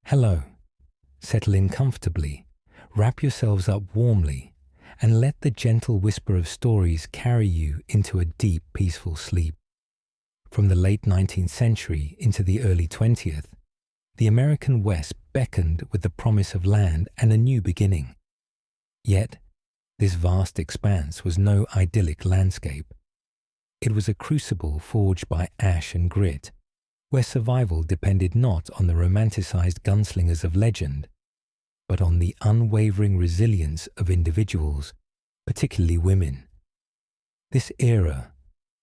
Hello. Settle in comfortably, wrap yourselves up warmly, and let the gentle whisper of stories carry you into a deep, peaceful sleep. From the late 19th century into the early 20th, the American West beckoned with the promise of land and a new beginning. Yet, this vast expanse was no idyllic landscape. It was a crucible forged by ash and grit, where survival depended not on the romanticized gunslingers of legend, but on the unwavering resilience of individuals, particularly women. This era,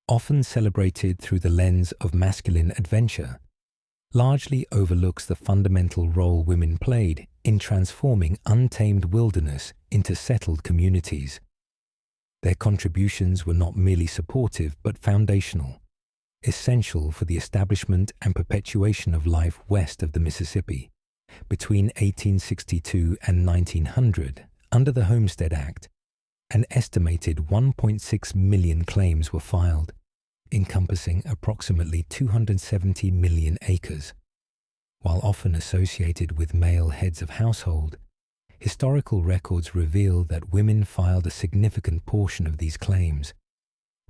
often celebrated through the lens of masculine adventure, largely overlooks the fundamental role women played in transforming untamed wilderness into settled communities. Their contributions were not merely supportive but foundational, essential for the establishment and perpetuation of life west of the Mississippi. Between 1862 and 1900, under the Homestead Act, an estimated 1.6 million claims were filed, encompassing approximately 270 million acres. While often associated with male heads of household, historical records reveal that women filed a significant portion of these claims.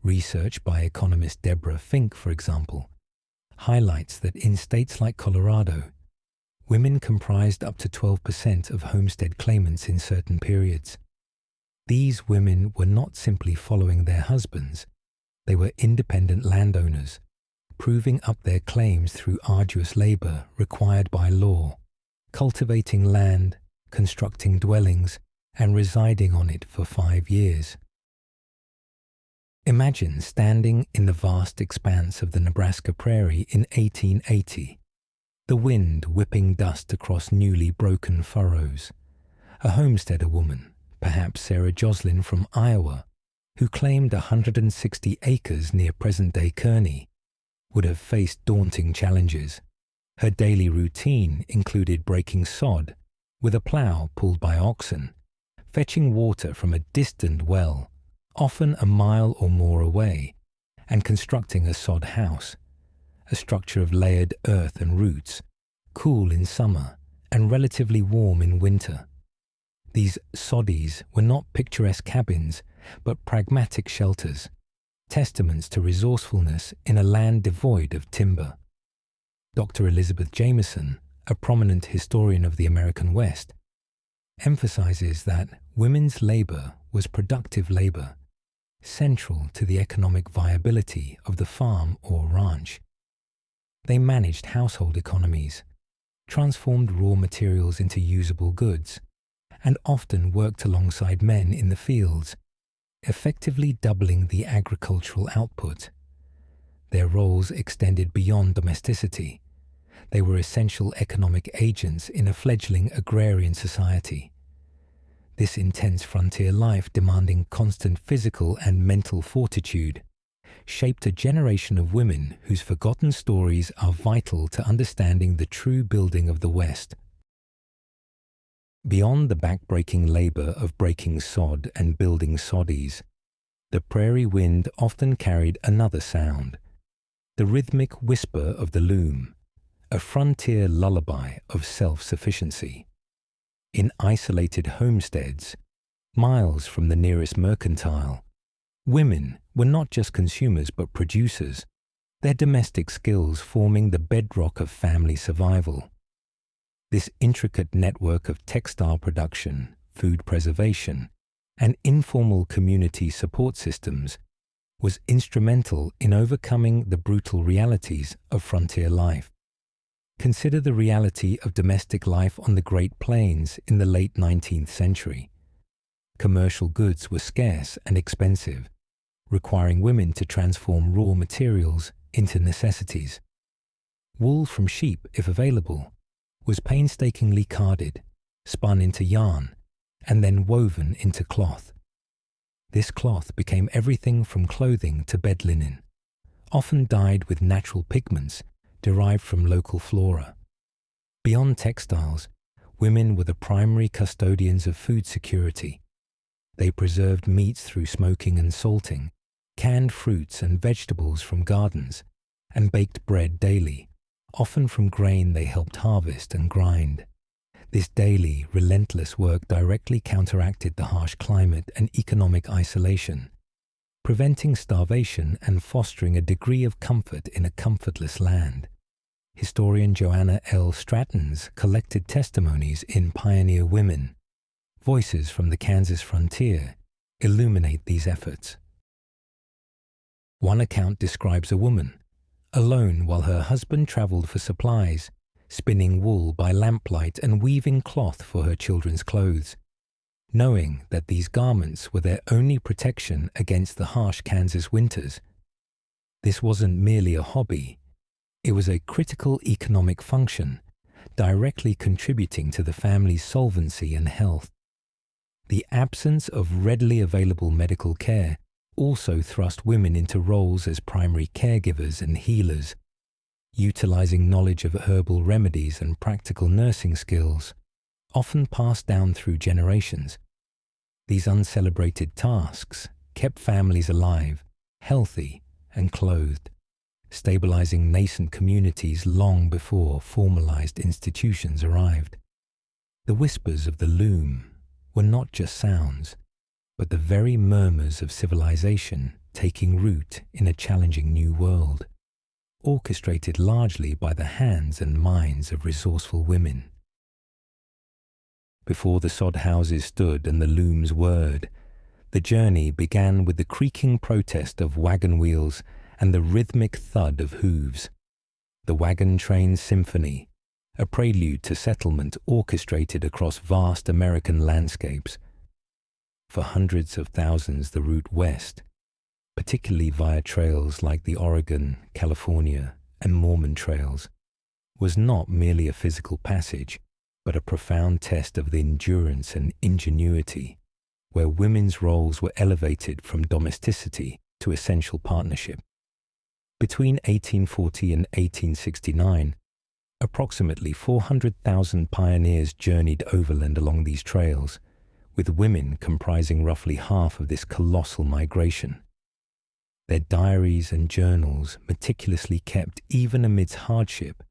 Research by economist Deborah Fink, for example, highlights that in states like Colorado, women comprised up to 12% of homestead claimants in certain periods. These women were not simply following their husbands, they were independent landowners, proving up their claims through arduous labor required by law, cultivating land, constructing dwellings, and residing on it for 5 years. Imagine standing in the vast expanse of the Nebraska prairie in 1880, the wind whipping dust across newly broken furrows. A homesteader woman, perhaps Sarah Joslin from Iowa, who claimed 160 acres near present-day Kearney, would have faced daunting challenges. Her daily routine included breaking sod with a plow pulled by oxen, fetching water from a distant well, often a mile or more away, and constructing a sod house, a structure of layered earth and roots, cool in summer and relatively warm in winter. These soddies were not picturesque cabins, but pragmatic shelters, testaments to resourcefulness in a land devoid of timber. Dr. Elizabeth Jamieson, a prominent historian of the American West, emphasizes that women's labor was productive labor, central to the economic viability of the farm or ranch. They managed household economies, transformed raw materials into usable goods, and often worked alongside men in the fields, effectively doubling the agricultural output. Their roles extended beyond domesticity. They were essential economic agents in a fledgling agrarian society. This intense frontier life, demanding constant physical and mental fortitude, shaped a generation of women whose forgotten stories are vital to understanding the true building of the West. Beyond the back-breaking labor of breaking sod and building soddies, the prairie wind often carried another sound, the rhythmic whisper of the loom, a frontier lullaby of self-sufficiency. In isolated homesteads, miles from the nearest mercantile, women were not just consumers but producers, their domestic skills forming the bedrock of family survival. This intricate network of textile production, food preservation, and informal community support systems was instrumental in overcoming the brutal realities of frontier life. Consider the reality of domestic life on the Great Plains in the late 19th century. Commercial goods were scarce and expensive, requiring women to transform raw materials into necessities. Wool from sheep, if available, was painstakingly carded, spun into yarn, and then woven into cloth. This cloth became everything from clothing to bed linen, often dyed with natural pigments derived from local flora. Beyond textiles, women were the primary custodians of food security. They preserved meats through smoking and salting, canned fruits and vegetables from gardens, and baked bread daily, often from grain they helped harvest and grind. This daily, relentless work directly counteracted the harsh climate and economic isolation, preventing starvation and fostering a degree of comfort in a comfortless land. Historian Joanna L. Stratton's collected testimonies in Pioneer Women, Voices from the Kansas Frontier, illuminate these efforts. One account describes a woman, alone while her husband traveled for supplies, spinning wool by lamplight and weaving cloth for her children's clothes, knowing that these garments were their only protection against the harsh Kansas winters. This wasn't merely a hobby, it was a critical economic function, directly contributing to the family's solvency and health. The absence of readily available medical care also thrust women into roles as primary caregivers and healers, utilizing knowledge of herbal remedies and practical nursing skills, often passed down through generations. These uncelebrated tasks kept families alive, healthy, and clothed, stabilizing nascent communities long before formalized institutions arrived. The whispers of the loom were not just sounds, but the very murmurs of civilization taking root in a challenging new world, orchestrated largely by the hands and minds of resourceful women. Before the sod houses stood and the looms whirred, the journey began with the creaking protest of wagon wheels and the rhythmic thud of hooves. The wagon train symphony, a prelude to settlement orchestrated across vast American landscapes. For hundreds of thousands the route west, particularly via trails like the Oregon, California, and Mormon trails, was not merely a physical passage, but a profound test of the endurance and ingenuity, where women's roles were elevated from domesticity to essential partnership. Between 1840 and 1869, approximately 400,000 pioneers journeyed overland along these trails, with women comprising roughly half of this colossal migration. Their diaries and journals, meticulously kept even amidst hardship,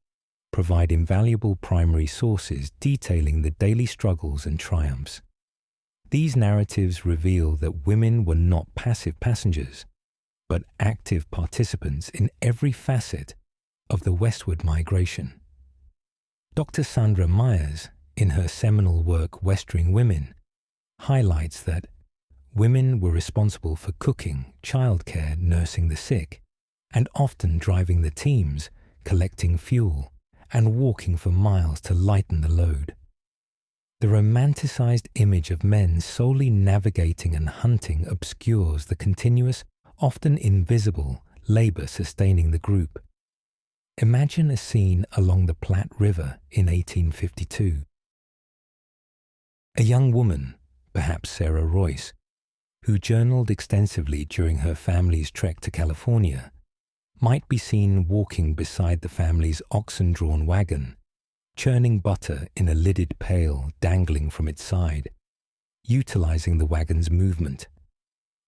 provide invaluable primary sources detailing the daily struggles and triumphs. These narratives reveal that women were not passive passengers, but active participants in every facet of the westward migration. Dr. Sandra Myers, in her seminal work Westering Women, highlights that women were responsible for cooking, childcare, nursing the sick, and often driving the teams, collecting fuel, and walking for miles to lighten the load. The romanticized image of men solely navigating and hunting obscures the continuous, often invisible, labor sustaining the group. Imagine a scene along the Platte River in 1852. A young woman, perhaps Sarah Royce, who journaled extensively during her family's trek to California, might be seen walking beside the family's oxen-drawn wagon, churning butter in a lidded pail dangling from its side, utilizing the wagon's movement.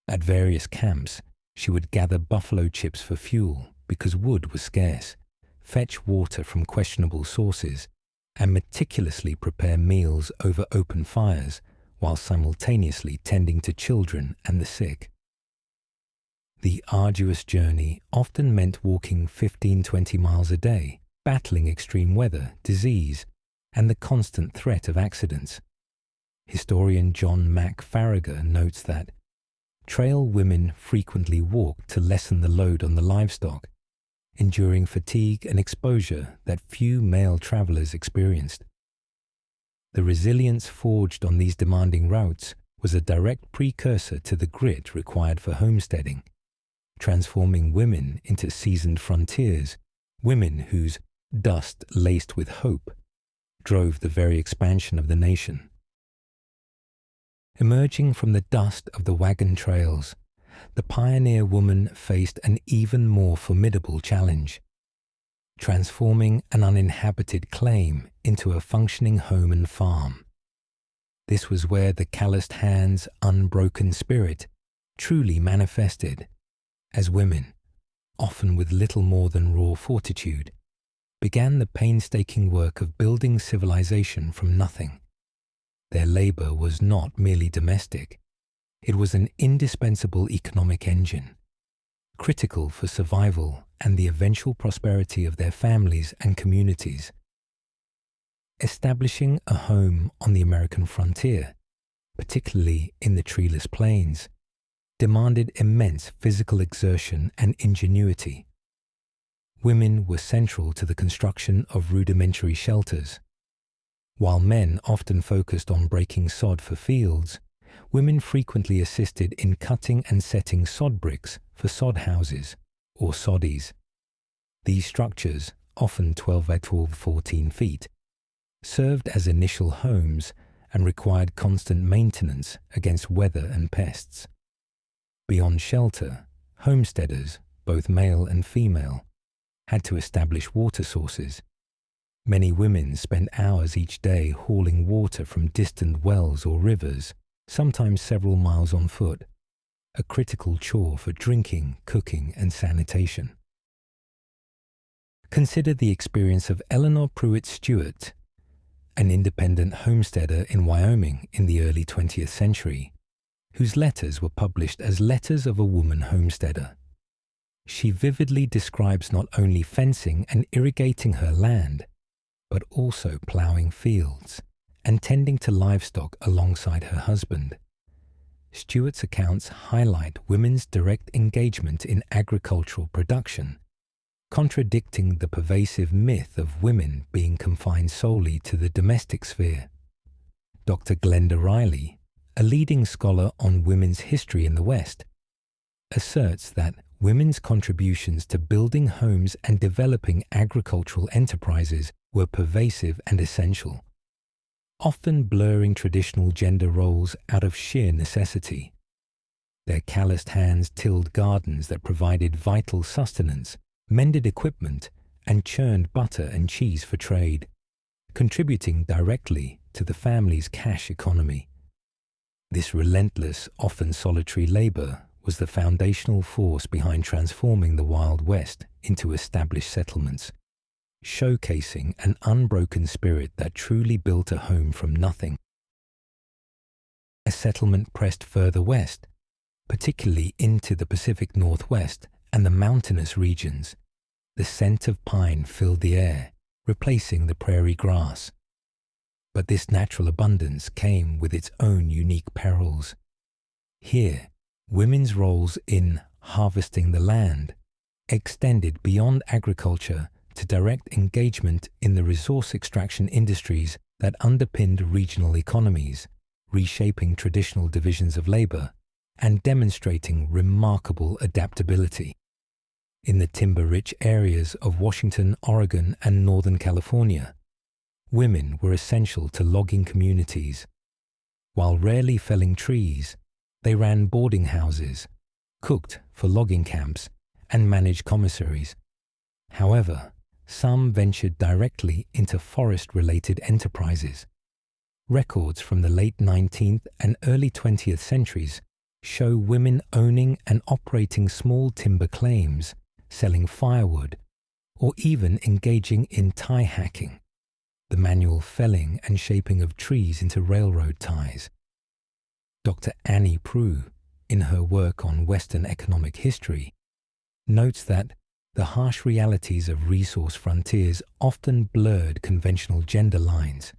At various camps, she would gather buffalo chips for fuel because wood was scarce, fetch water from questionable sources, and meticulously prepare meals over open fires while simultaneously tending to children and the sick. The arduous journey often meant walking 15-20 miles a day, battling extreme weather, disease, and the constant threat of accidents. Historian John Mack Farragher notes that trail women frequently walked to lessen the load on the livestock, enduring fatigue and exposure that few male travelers experienced. The resilience forged on these demanding routes was a direct precursor to the grit required for homesteading, transforming women into seasoned frontiers, women whose dust laced with hope drove the very expansion of the nation. Emerging from the dust of the wagon trails, the pioneer woman faced an even more formidable challenge, transforming an uninhabited claim into a functioning home and farm. This was where the calloused hands' unbroken spirit truly manifested, as women, often with little more than raw fortitude, began the painstaking work of building civilization from nothing. Their labor was not merely domestic. It was an indispensable economic engine, critical for survival and the eventual prosperity of their families and communities. Establishing a home on the American frontier, particularly in the treeless plains, demanded immense physical exertion and ingenuity. Women were central to the construction of rudimentary shelters. While men often focused on breaking sod for fields, women frequently assisted in cutting and setting sod bricks for sod houses, or soddies. These structures, often 12 by 12, 14 feet, served as initial homes and required constant maintenance against weather and pests. Beyond shelter, homesteaders, both male and female, had to establish water sources. Many women spent hours each day hauling water from distant wells or rivers, sometimes several miles on foot, a critical chore for drinking, cooking, and sanitation. Consider the experience of Eleanor Pruitt Stewart, an independent homesteader in Wyoming in the early 20th century, whose letters were published as Letters of a Woman Homesteader. She vividly describes not only fencing and irrigating her land, but also ploughing fields and tending to livestock alongside her husband. Stewart's accounts highlight women's direct engagement in agricultural production, contradicting the pervasive myth of women being confined solely to the domestic sphere. Dr. Glenda Riley, a leading scholar on women's history in the West, asserts that women's contributions to building homes and developing agricultural enterprises were pervasive and essential, often blurring traditional gender roles out of sheer necessity. Their calloused hands tilled gardens that provided vital sustenance, mended equipment, and churned butter and cheese for trade, contributing directly to the family's cash economy. This relentless, often solitary labor was the foundational force behind transforming the Wild West into established settlements, showcasing an unbroken spirit that truly built a home from nothing. As settlement pressed further west, particularly into the Pacific Northwest and the mountainous regions, the scent of pine filled the air, replacing the prairie grass. But this natural abundance came with its own unique perils. Here, women's roles in harvesting the land extended beyond agriculture to direct engagement in the resource extraction industries that underpinned regional economies, reshaping traditional divisions of labor and demonstrating remarkable adaptability. In the timber-rich areas of Washington, Oregon, and Northern California, women were essential to logging communities. While rarely felling trees, they ran boarding houses, cooked for logging camps, and managed commissaries. However, some ventured directly into forest-related enterprises. Records from the late 19th and early 20th centuries show women owning and operating small timber claims, selling firewood, or even engaging in tie hacking, the manual felling and shaping of trees into railroad ties. Dr. Annie Proulx, in her work on Western economic history, notes that the harsh realities of resource frontiers often blurred conventional gender lines,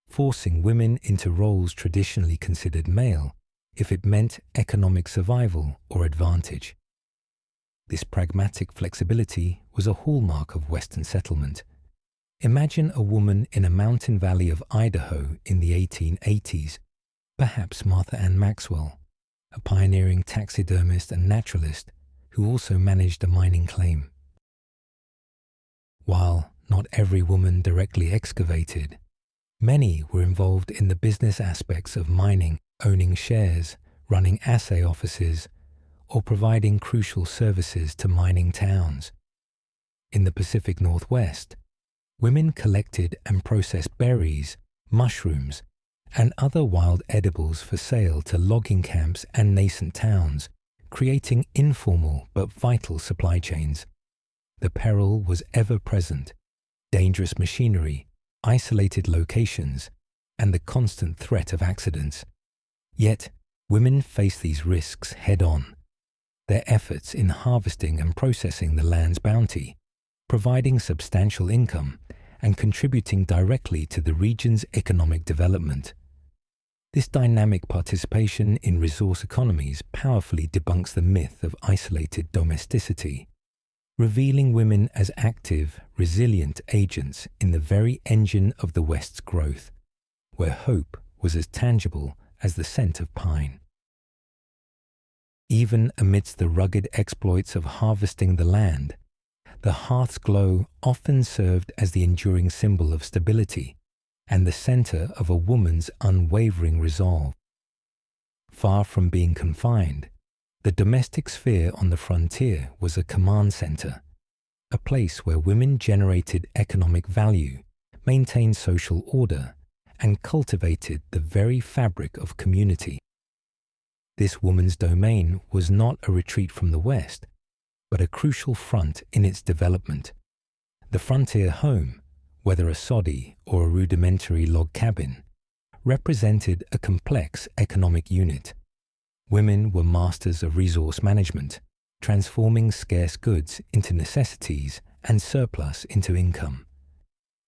forcing women into roles traditionally considered male if it meant economic survival or advantage. This pragmatic flexibility was a hallmark of Western settlement. Imagine a woman in a mountain valley of Idaho in the 1880s, perhaps Martha Ann Maxwell, a pioneering taxidermist and naturalist who also managed a mining claim. While not every woman directly excavated, many were involved in the business aspects of mining, owning shares, running assay offices, or providing crucial services to mining towns. In the Pacific Northwest, women collected and processed berries, mushrooms, and other wild edibles for sale to logging camps and nascent towns, creating informal but vital supply chains. The peril was ever present, dangerous machinery, isolated locations, and the constant threat of accidents. Yet, women face these risks head-on. Their efforts in harvesting and processing the land's bounty, providing substantial income, and contributing directly to the region's economic development. This dynamic participation in resource economies powerfully debunks the myth of isolated domesticity, revealing women as active, resilient agents in the very engine of the West's growth, where hope was as tangible as the scent of pine. Even amidst the rugged exploits of harvesting the land, the hearth's glow often served as the enduring symbol of stability and the center of a woman's unwavering resolve. Far from being confined, the domestic sphere on the frontier was a command center, a place where women generated economic value, maintained social order, and cultivated the very fabric of community. This woman's domain was not a retreat from the West, but a crucial front in its development. The frontier home, whether a soddy or a rudimentary log cabin, represented a complex economic unit. Women were masters of resource management, transforming scarce goods into necessities and surplus into income.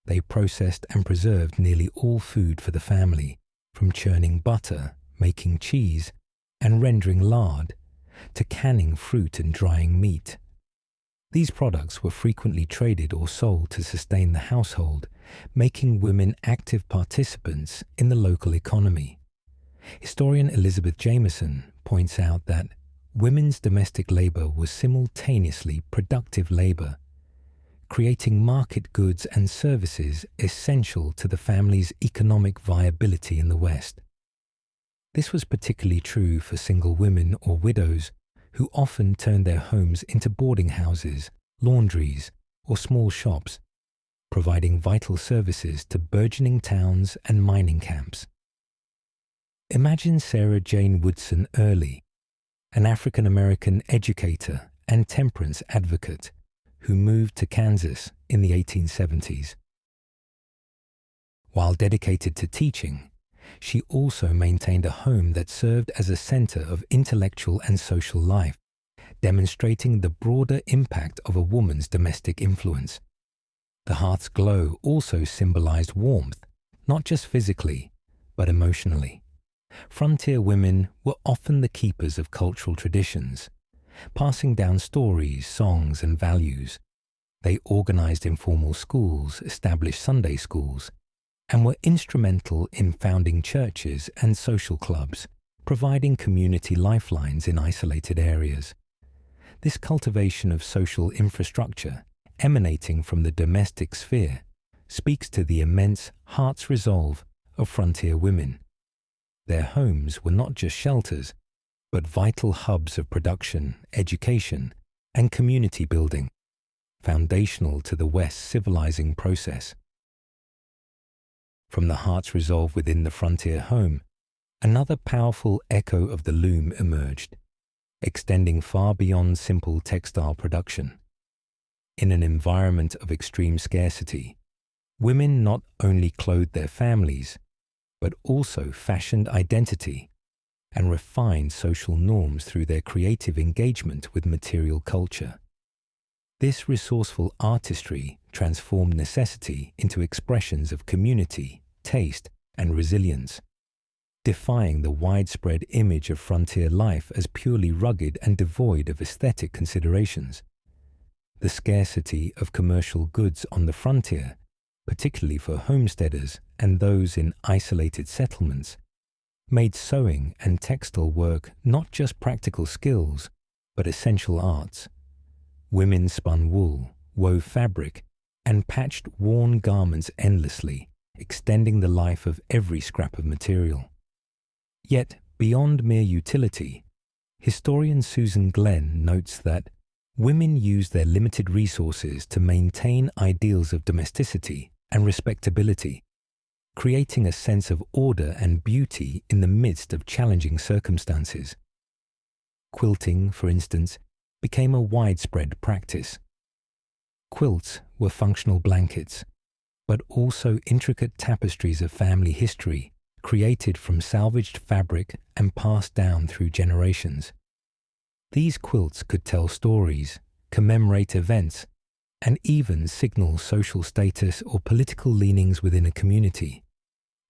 They processed and preserved nearly all food for the family, from churning butter, making cheese, and rendering lard, to canning fruit and drying meat. These products were frequently traded or sold to sustain the household, making women active participants in the local economy. Historian Elizabeth Jameson points out that women's domestic labor was simultaneously productive labor, creating market goods and services essential to the family's economic viability in the West. This was particularly true for single women or widows who often turned their homes into boarding houses, laundries, or small shops, providing vital services to burgeoning towns and mining camps. Imagine Sarah Jane Woodson Early, an African-American educator and temperance advocate who moved to Kansas in the 1870s. While dedicated to teaching, she also maintained a home that served as a center of intellectual and social life, demonstrating the broader impact of a woman's domestic influence. The hearth's glow also symbolized warmth, not just physically, but emotionally. Frontier women were often the keepers of cultural traditions, passing down stories, songs, and values. They organized informal schools, established Sunday schools, and were instrumental in founding churches and social clubs, providing community lifelines in isolated areas. This cultivation of social infrastructure, emanating from the domestic sphere, speaks to the immense heart's resolve of frontier women. Their homes were not just shelters, but vital hubs of production, education, and community building, foundational to the West's civilizing process. From the heart's resolve within the frontier home, another powerful echo of the loom emerged, extending far beyond simple textile production. In an environment of extreme scarcity, women not only clothed their families, but also fashioned identity and refined social norms through their creative engagement with material culture. This resourceful artistry transformed necessity into expressions of community, taste, and resilience, defying the widespread image of frontier life as purely rugged and devoid of aesthetic considerations. The scarcity of commercial goods on the frontier, particularly for homesteaders and those in isolated settlements, made sewing and textile work not just practical skills, but essential arts. Women spun wool, wove fabric, and patched worn garments endlessly, extending the life of every scrap of material. Yet, beyond mere utility, historian Susan Glenn notes that women used their limited resources to maintain ideals of domesticity and respectability, creating a sense of order and beauty in the midst of challenging circumstances. Quilting, for instance, became a widespread practice. Quilts were functional blankets, but also intricate tapestries of family history created from salvaged fabric and passed down through generations. These quilts could tell stories, commemorate events, and even signal social status or political leanings within a community,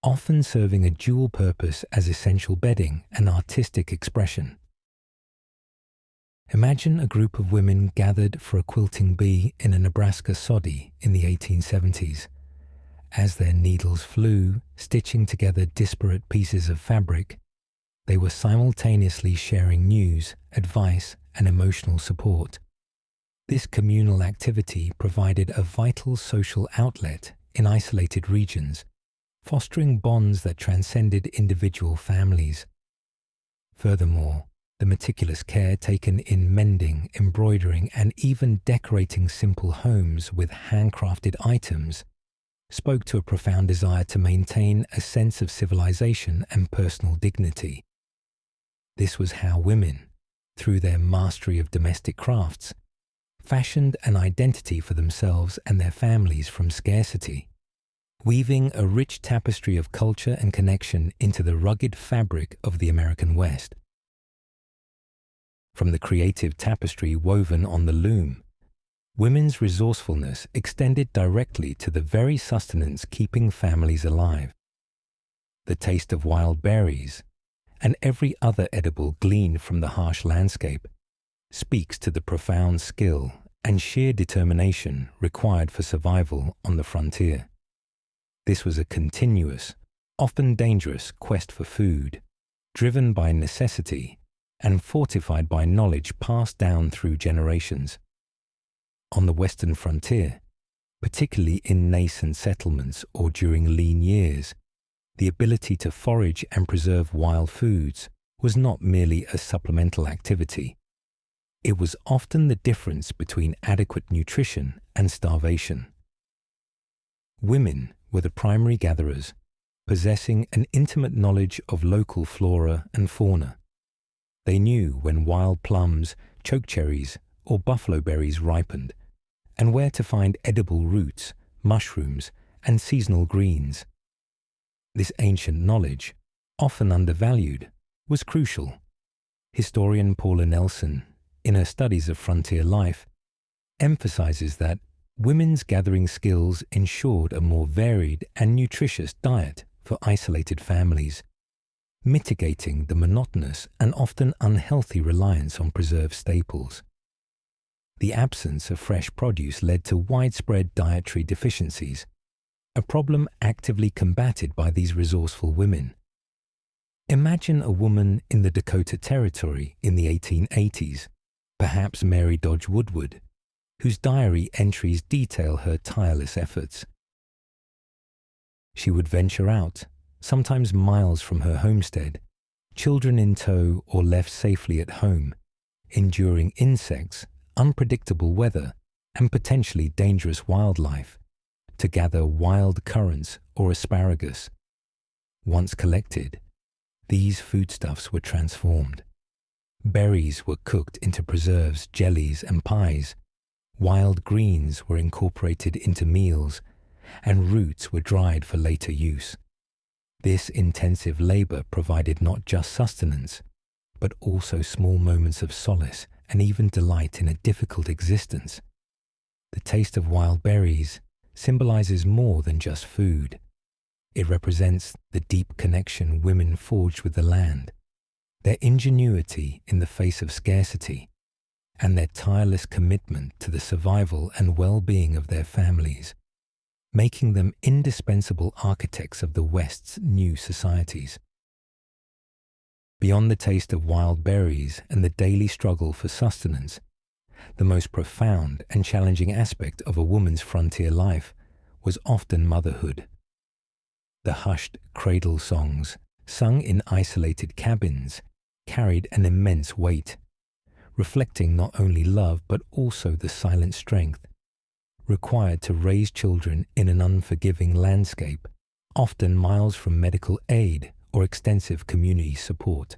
often serving a dual purpose as essential bedding and artistic expression. Imagine a group of women gathered for a quilting bee in a Nebraska soddy in the 1870s. As their needles flew, stitching together disparate pieces of fabric, they were simultaneously sharing news, advice, and emotional support. This communal activity provided a vital social outlet in isolated regions, fostering bonds that transcended individual families. Furthermore, the meticulous care taken in mending, embroidering, and even decorating simple homes with handcrafted items spoke to a profound desire to maintain a sense of civilization and personal dignity. This was how women, through their mastery of domestic crafts, fashioned an identity for themselves and their families from scarcity, weaving a rich tapestry of culture and connection into the rugged fabric of the American West. From the creative tapestry woven on the loom, women's resourcefulness extended directly to the very sustenance keeping families alive. The taste of wild berries, and every other edible gleaned from the harsh landscape, speaks to the profound skill and sheer determination required for survival on the frontier. This was a continuous, often dangerous quest for food, driven by necessity and fortified by knowledge passed down through generations. On the western frontier, particularly in nascent settlements or during lean years, the ability to forage and preserve wild foods was not merely a supplemental activity. It was often the difference between adequate nutrition and starvation. Women were the primary gatherers, possessing an intimate knowledge of local flora and fauna. They knew when wild plums, chokecherries, or buffalo berries ripened, and where to find edible roots, mushrooms, and seasonal greens. This ancient knowledge, often undervalued, was crucial. Historian Paula Nelson, in her studies of frontier life, emphasizes that women's gathering skills ensured a more varied and nutritious diet for isolated families, mitigating the monotonous and often unhealthy reliance on preserved staples. The absence of fresh produce led to widespread dietary deficiencies, a problem actively combated by these resourceful women. Imagine a woman in the Dakota Territory in the 1880s, perhaps Mary Dodge Woodward, whose diary entries detail her tireless efforts. She would venture out, sometimes miles from her homestead, children in tow or left safely at home, enduring insects, unpredictable weather, and potentially dangerous wildlife, to gather wild currants or asparagus. Once collected, these foodstuffs were transformed. Berries were cooked into preserves, jellies, and pies. Wild greens were incorporated into meals, and roots were dried for later use. This intensive labor provided not just sustenance, but also small moments of solace and even delight in a difficult existence. The taste of wild berries symbolizes more than just food. It represents the deep connection women forged with the land, their ingenuity in the face of scarcity, and their tireless commitment to the survival and well-being of their families, making them indispensable architects of the West's new societies. Beyond the taste of wild berries and the daily struggle for sustenance, the most profound and challenging aspect of a woman's frontier life was often motherhood. The hushed cradle songs, sung in isolated cabins, carried an immense weight, reflecting not only love but also the silent strength required to raise children in an unforgiving landscape, often miles from medical aid or extensive community support.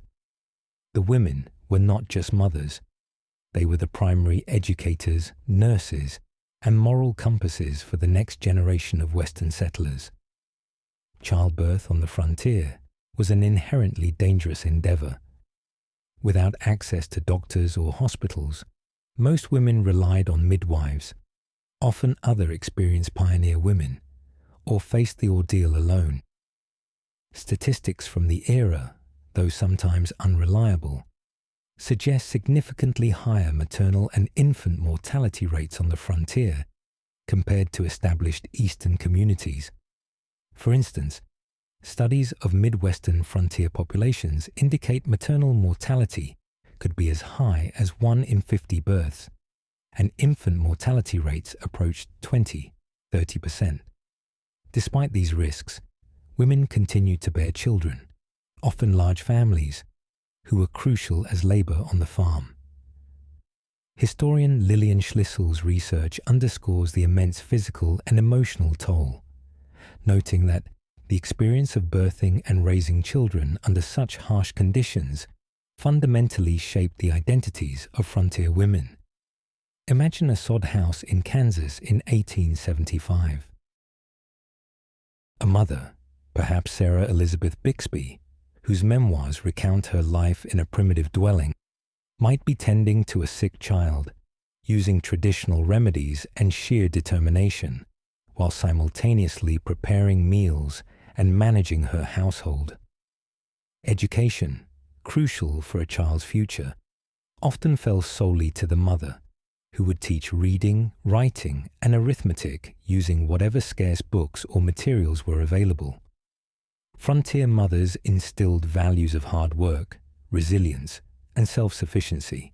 The women were not just mothers. They were the primary educators, nurses, and moral compasses for the next generation of Western settlers. Childbirth on the frontier was an inherently dangerous endeavor. Without access to doctors or hospitals, most women relied on midwives, often other experienced pioneer women, or faced the ordeal alone. Statistics from the era, though sometimes unreliable, suggest significantly higher maternal and infant mortality rates on the frontier compared to established Eastern communities. For instance, studies of Midwestern frontier populations indicate maternal mortality could be as high as 1 in 50 births, and infant mortality rates approached 20–30%. Despite these risks, women continued to bear children, often large families, who were crucial as labor on the farm. Historian Lillian Schlissel's research underscores the immense physical and emotional toll, noting that the experience of birthing and raising children under such harsh conditions fundamentally shaped the identities of frontier women. Imagine a sod house in Kansas in 1875. A mother, perhaps Sarah Elizabeth Bixby, whose memoirs recount her life in a primitive dwelling, might be tending to a sick child, using traditional remedies and sheer determination, while simultaneously preparing meals and managing her household. Education, crucial for a child's future, often fell solely to the mother, who would teach reading, writing, and arithmetic using whatever scarce books or materials were available. Frontier mothers instilled values of hard work, resilience, and self-sufficiency,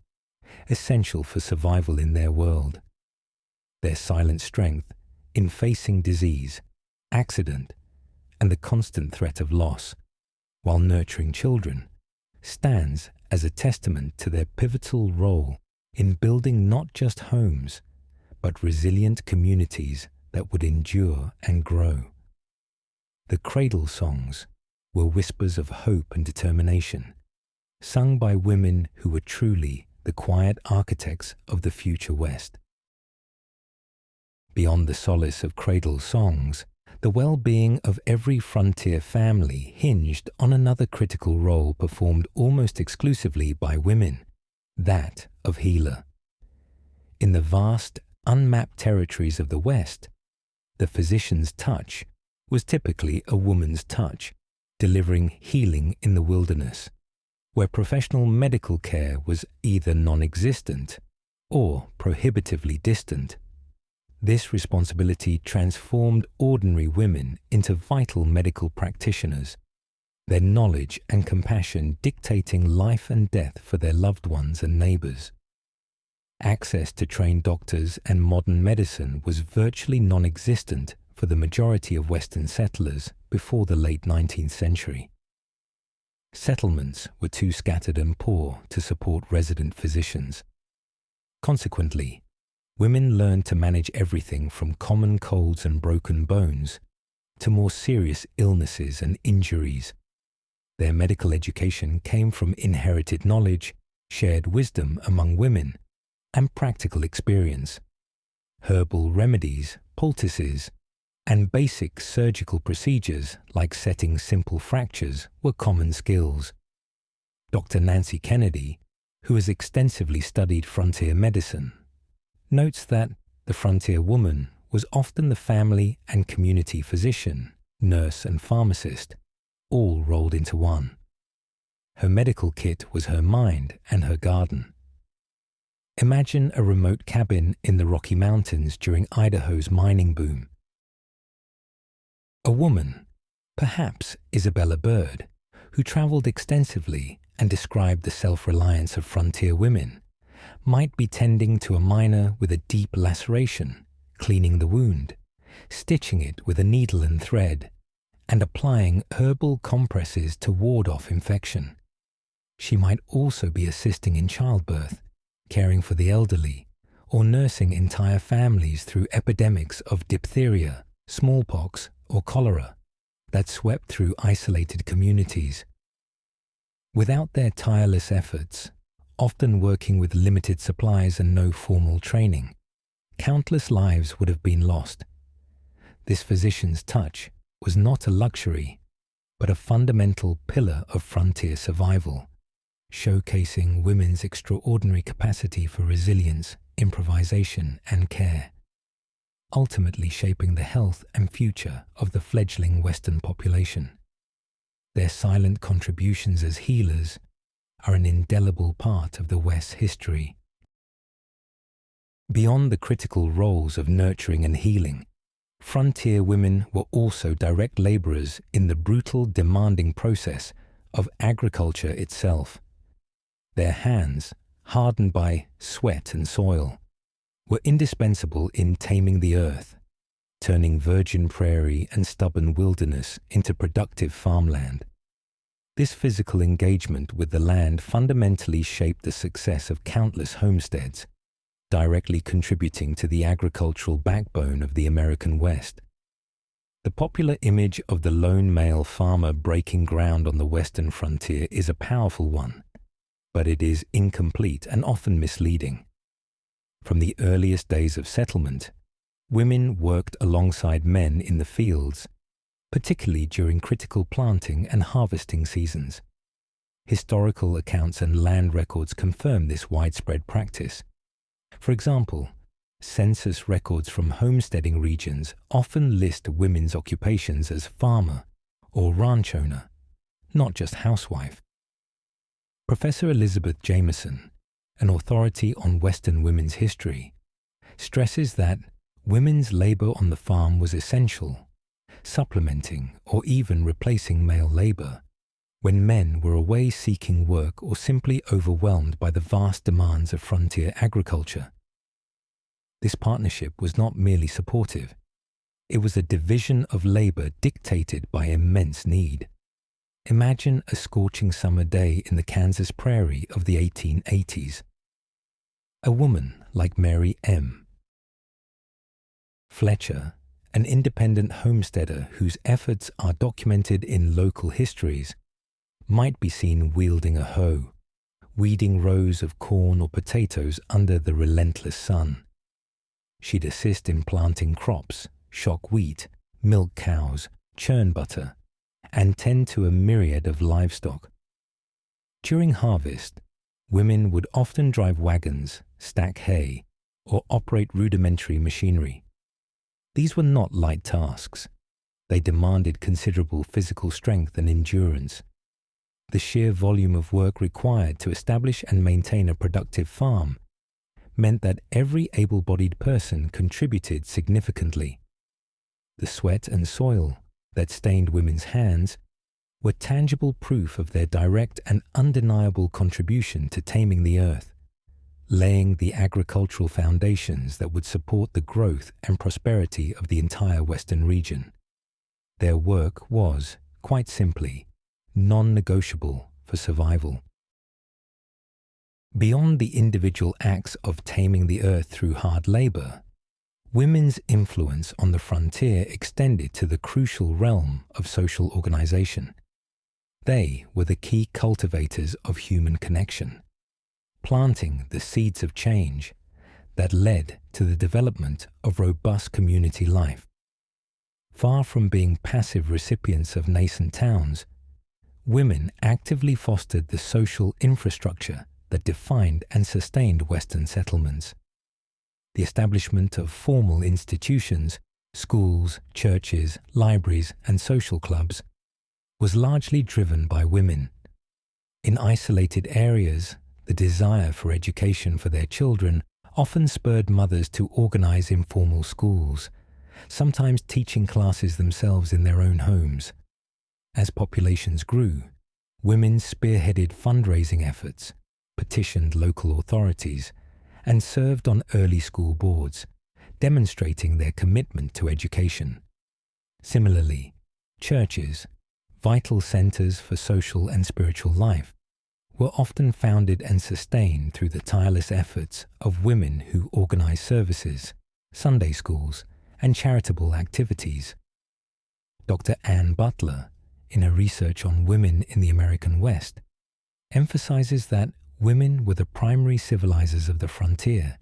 essential for survival in their world. Their silent strength in facing disease, accident, and the constant threat of loss, while nurturing children, stands as a testament to their pivotal role in building not just homes, but resilient communities that would endure and grow. The cradle songs were whispers of hope and determination, sung by women who were truly the quiet architects of the future West. Beyond the solace of cradle songs, the well-being of every frontier family hinged on another critical role performed almost exclusively by women, that of healer. In the vast, unmapped territories of the West, the physician's touch was typically a woman's touch, delivering healing in the wilderness, where professional medical care was either non-existent or prohibitively distant. This responsibility transformed ordinary women into vital medical practitioners, their knowledge and compassion dictating life and death for their loved ones and neighbors. Access to trained doctors and modern medicine was virtually non-existent for the majority of Western settlers before the late 19th century. Settlements were too scattered and poor to support resident physicians. Consequently, women learned to manage everything from common colds and broken bones to more serious illnesses and injuries. Their medical education came from inherited knowledge, shared wisdom among women, and practical experience. Herbal remedies, poultices, and basic surgical procedures like setting simple fractures were common skills. Dr. Nancy Kennedy, who has extensively studied frontier medicine, notes that the frontier woman was often the family and community physician, nurse and pharmacist, all rolled into one. Her medical kit was her mind and her garden. Imagine a remote cabin in the Rocky Mountains during Idaho's mining boom. A woman, perhaps Isabella Bird, who traveled extensively and described the self-reliance of frontier women, might be tending to a miner with a deep laceration, cleaning the wound, stitching it with a needle and thread, and applying herbal compresses to ward off infection. She might also be assisting in childbirth, caring for the elderly, or nursing entire families through epidemics of diphtheria, smallpox, or cholera that swept through isolated communities. Without their tireless efforts, often working with limited supplies and no formal training, countless lives would have been lost. This physician's touch was not a luxury, but a fundamental pillar of frontier survival, showcasing women's extraordinary capacity for resilience, improvisation, and care, ultimately shaping the health and future of the fledgling Western population. Their silent contributions as healers are an indelible part of the West's history. Beyond the critical roles of nurturing and healing, frontier women were also direct laborers in the brutal, demanding process of agriculture itself. Their hands, hardened by sweat and soil, were indispensable in taming the earth, turning virgin prairie and stubborn wilderness into productive farmland. This physical engagement with the land fundamentally shaped the success of countless homesteads, directly contributing to the agricultural backbone of the American West. The popular image of the lone male farmer breaking ground on the western frontier is a powerful one, but it is incomplete and often misleading. From the earliest days of settlement, women worked alongside men in the fields, particularly during critical planting and harvesting seasons. Historical accounts and land records confirm this widespread practice. For example, census records from homesteading regions often list women's occupations as farmer or ranch owner, not just housewife. Professor Elizabeth Jameson, an authority on Western women's history, stresses that women's labor on the farm was essential, supplementing or even replacing male labor when men were away seeking work or simply overwhelmed by the vast demands of frontier agriculture. This partnership was not merely supportive, it was a division of labor dictated by immense need. Imagine a scorching summer day in the Kansas prairie of the 1880s. A woman like Mary M. Fletcher, an independent homesteader whose efforts are documented in local histories, might be seen wielding a hoe, weeding rows of corn or potatoes under the relentless sun. She'd assist in planting crops, shock wheat, milk cows, churn butter, and tend to a myriad of livestock. During harvest, women would often drive wagons, stack hay, or operate rudimentary machinery. These were not light tasks. They demanded considerable physical strength and endurance. The sheer volume of work required to establish and maintain a productive farm meant that every able-bodied person contributed significantly. The sweat and soil that stained women's hands were tangible proof of their direct and undeniable contribution to taming the earth, laying the agricultural foundations that would support the growth and prosperity of the entire Western region. Their work was, quite simply, non-negotiable for survival. Beyond the individual acts of taming the earth through hard labor, women's influence on the frontier extended to the crucial realm of social organization. They were the key cultivators of human connection, planting the seeds of change that led to the development of robust community life. Far from being passive recipients of nascent towns, women actively fostered the social infrastructure that defined and sustained Western settlements. The establishment of formal institutions, schools, churches, libraries, and social clubs was largely driven by women. In isolated areas, the desire for education for their children often spurred mothers to organize informal schools, sometimes teaching classes themselves in their own homes. As populations grew, women spearheaded fundraising efforts, petitioned local authorities, and served on early school boards, demonstrating their commitment to education. Similarly, churches, vital centers for social and spiritual life, were often founded and sustained through the tireless efforts of women who organized services, Sunday schools, and charitable activities. Dr. Ann Butler, in her research on women in the American West, emphasizes that women were the primary civilizers of the frontier.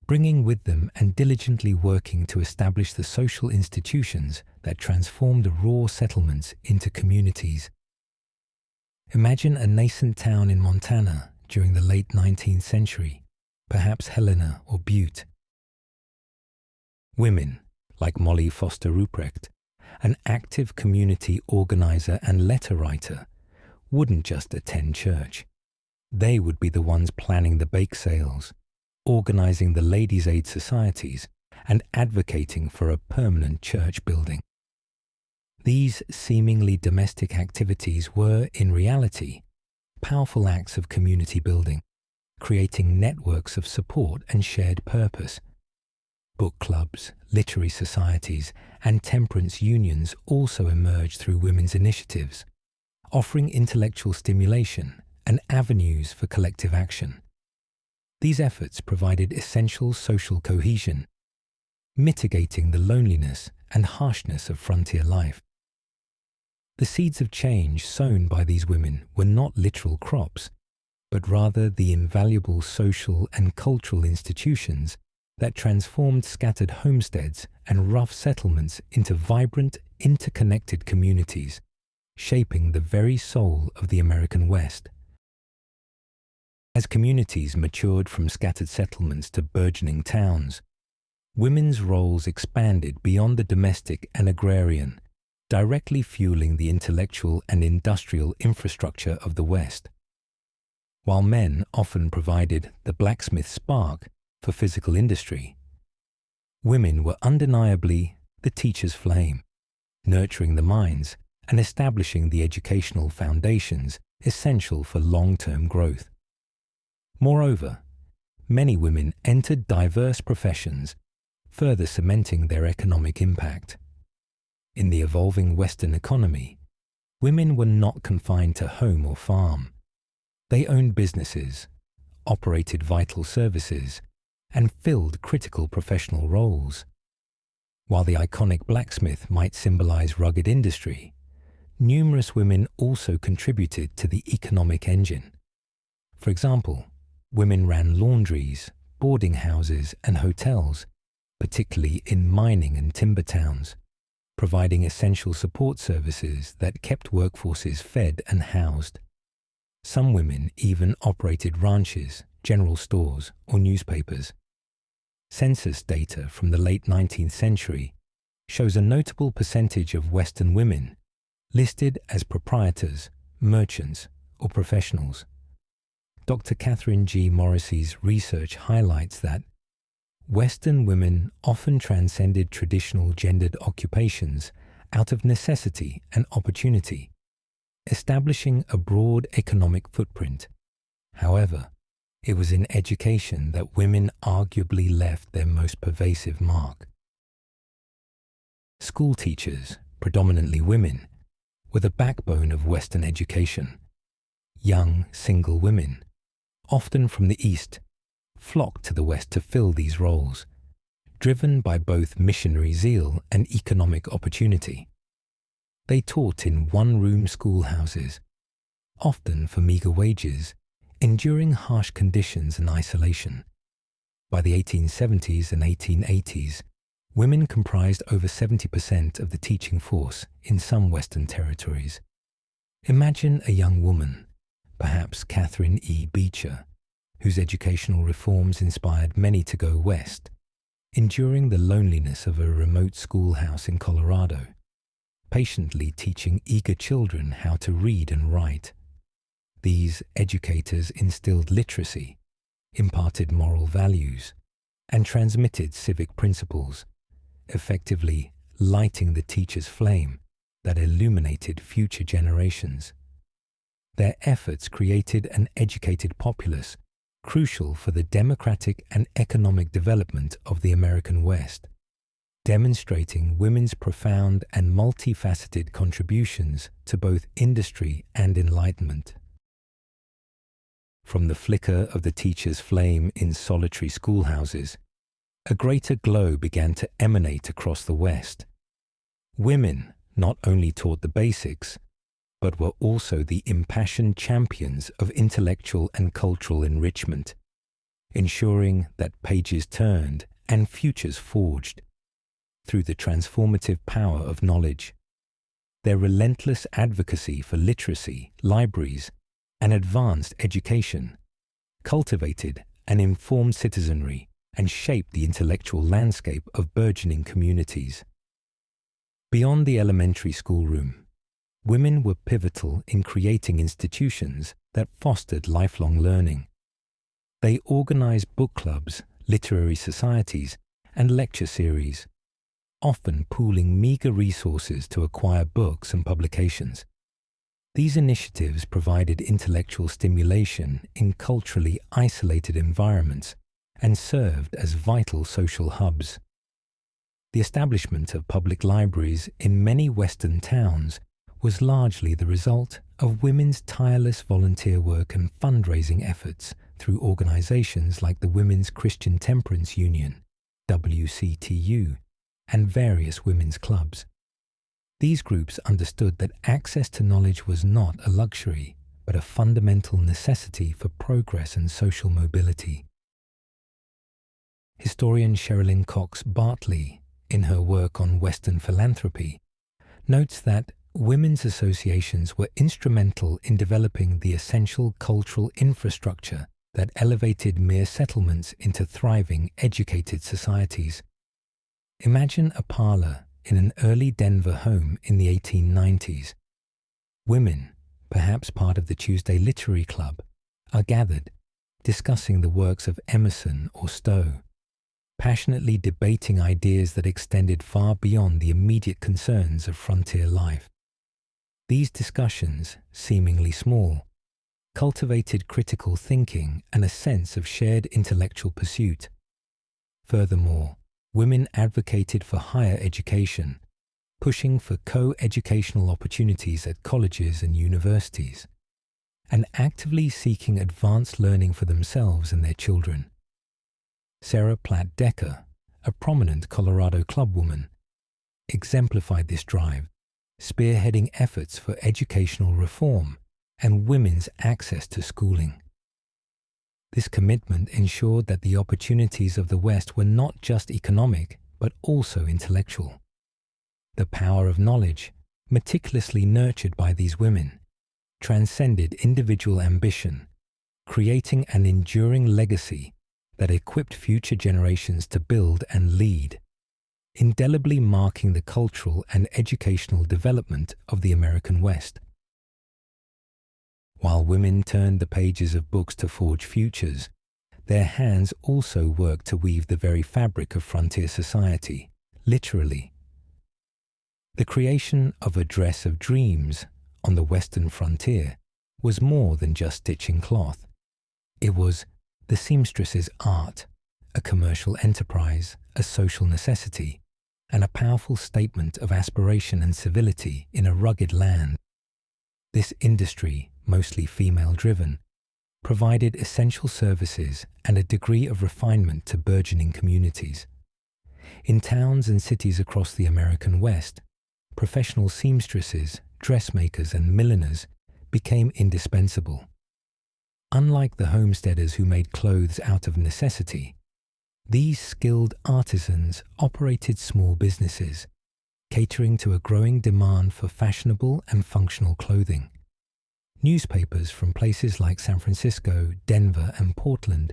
bringing with them and diligently working to establish the social institutions that transformed the raw settlements into communities. Imagine a nascent town in Montana during the late 19th century, perhaps Helena or Butte. Women, like Molly Foster Ruprecht, an active community organizer and letter writer, wouldn't just attend church. They would be the ones planning the bake sales, organizing the ladies' aid societies, and advocating for a permanent church building. These seemingly domestic activities were, in reality, powerful acts of community building, creating networks of support and shared purpose. Book clubs, literary societies, and temperance unions also emerged through women's initiatives, offering intellectual stimulation and avenues for collective action. These efforts provided essential social cohesion, mitigating the loneliness and harshness of frontier life. The seeds of change sown by these women were not literal crops, but rather the invaluable social and cultural institutions that transformed scattered homesteads and rough settlements into vibrant, interconnected communities, shaping the very soul of the American West. As communities matured from scattered settlements to burgeoning towns, women's roles expanded beyond the domestic and agrarian, directly fueling the intellectual and industrial infrastructure of the West. While men often provided the blacksmith spark for physical industry, women were undeniably the teacher's flame, nurturing the minds and establishing the educational foundations essential for long-term growth. Moreover, many women entered diverse professions, further cementing their economic impact. In the evolving Western economy, women were not confined to home or farm. They owned businesses, operated vital services, and filled critical professional roles. While the iconic blacksmith might symbolize rugged industry, numerous women also contributed to the economic engine. For example, women ran laundries, boarding houses, and hotels, particularly in mining and timber towns, providing essential support services that kept workforces fed and housed. Some women even operated ranches, general stores, or newspapers. Census data from the late 19th century shows a notable percentage of Western women listed as proprietors, merchants, or professionals. Dr. Catherine G. Morrissey's research highlights that Western women often transcended traditional gendered occupations out of necessity and opportunity, establishing a broad economic footprint. However, it was in education that women arguably left their most pervasive mark. School teachers, predominantly women, were the backbone of Western education. Young, single women, often from the East, flocked to the West to fill these roles, driven by both missionary zeal and economic opportunity. They taught in one-room schoolhouses, often for meager wages, enduring harsh conditions and isolation. By the 1870s and 1880s, women comprised over 70% of the teaching force in some Western territories. Imagine a young woman, perhaps Catherine E. Beecher, whose educational reforms inspired many to go west, enduring the loneliness of a remote schoolhouse in Colorado, patiently teaching eager children how to read and write. These educators instilled literacy, imparted moral values, and transmitted civic principles, effectively lighting the teacher's flame that illuminated future generations. Their efforts created an educated populace crucial for the democratic and economic development of the American West, demonstrating women's profound and multifaceted contributions to both industry and enlightenment. From the flicker of the teacher's flame in solitary schoolhouses, a greater glow began to emanate across the West. Women not only taught the basics, but were also the impassioned champions of intellectual and cultural enrichment, ensuring that pages turned and futures forged through the transformative power of knowledge. Their relentless advocacy for literacy, libraries, and advanced education cultivated an informed citizenry and shaped the intellectual landscape of burgeoning communities. Beyond the elementary schoolroom, women were pivotal in creating institutions that fostered lifelong learning. They organized book clubs, literary societies, and lecture series, often pooling meager resources to acquire books and publications. These initiatives provided intellectual stimulation in culturally isolated environments and served as vital social hubs. The establishment of public libraries in many Western towns was largely the result of women's tireless volunteer work and fundraising efforts through organizations like the Women's Christian Temperance Union, WCTU, and various women's clubs. These groups understood that access to knowledge was not a luxury, but a fundamental necessity for progress and social mobility. Historian Sherilyn Cox Bartley, in her work on Western philanthropy, notes that women's associations were instrumental in developing the essential cultural infrastructure that elevated mere settlements into thriving, educated societies. Imagine a parlor in an early Denver home in the 1890s. Women, perhaps part of the Tuesday Literary Club, are gathered, discussing the works of Emerson or Stowe, passionately debating ideas that extended far beyond the immediate concerns of frontier life. These discussions, seemingly small, cultivated critical thinking and a sense of shared intellectual pursuit. Furthermore, women advocated for higher education, pushing for co-educational opportunities at colleges and universities, and actively seeking advanced learning for themselves and their children. Sarah Platt Decker, a prominent Colorado clubwoman, exemplified this drive, spearheading efforts for educational reform and women's access to schooling. This commitment ensured that the opportunities of the West were not just economic, but also intellectual. The power of knowledge, meticulously nurtured by these women, transcended individual ambition, creating an enduring legacy that equipped future generations to build and lead, indelibly marking the cultural and educational development of the American West. While women turned the pages of books to forge futures, their hands also worked to weave the very fabric of frontier society, literally. The creation of a dress of dreams on the western frontier was more than just stitching cloth. It was the seamstress's art, a commercial enterprise, a social necessity, and a powerful statement of aspiration and civility in a rugged land. This industry, mostly female-driven, provided essential services and a degree of refinement to burgeoning communities. In towns and cities across the American West, professional seamstresses, dressmakers, and milliners became indispensable. Unlike the homesteaders who made clothes out of necessity, these skilled artisans operated small businesses, catering to a growing demand for fashionable and functional clothing. Newspapers from places like San Francisco, Denver, and Portland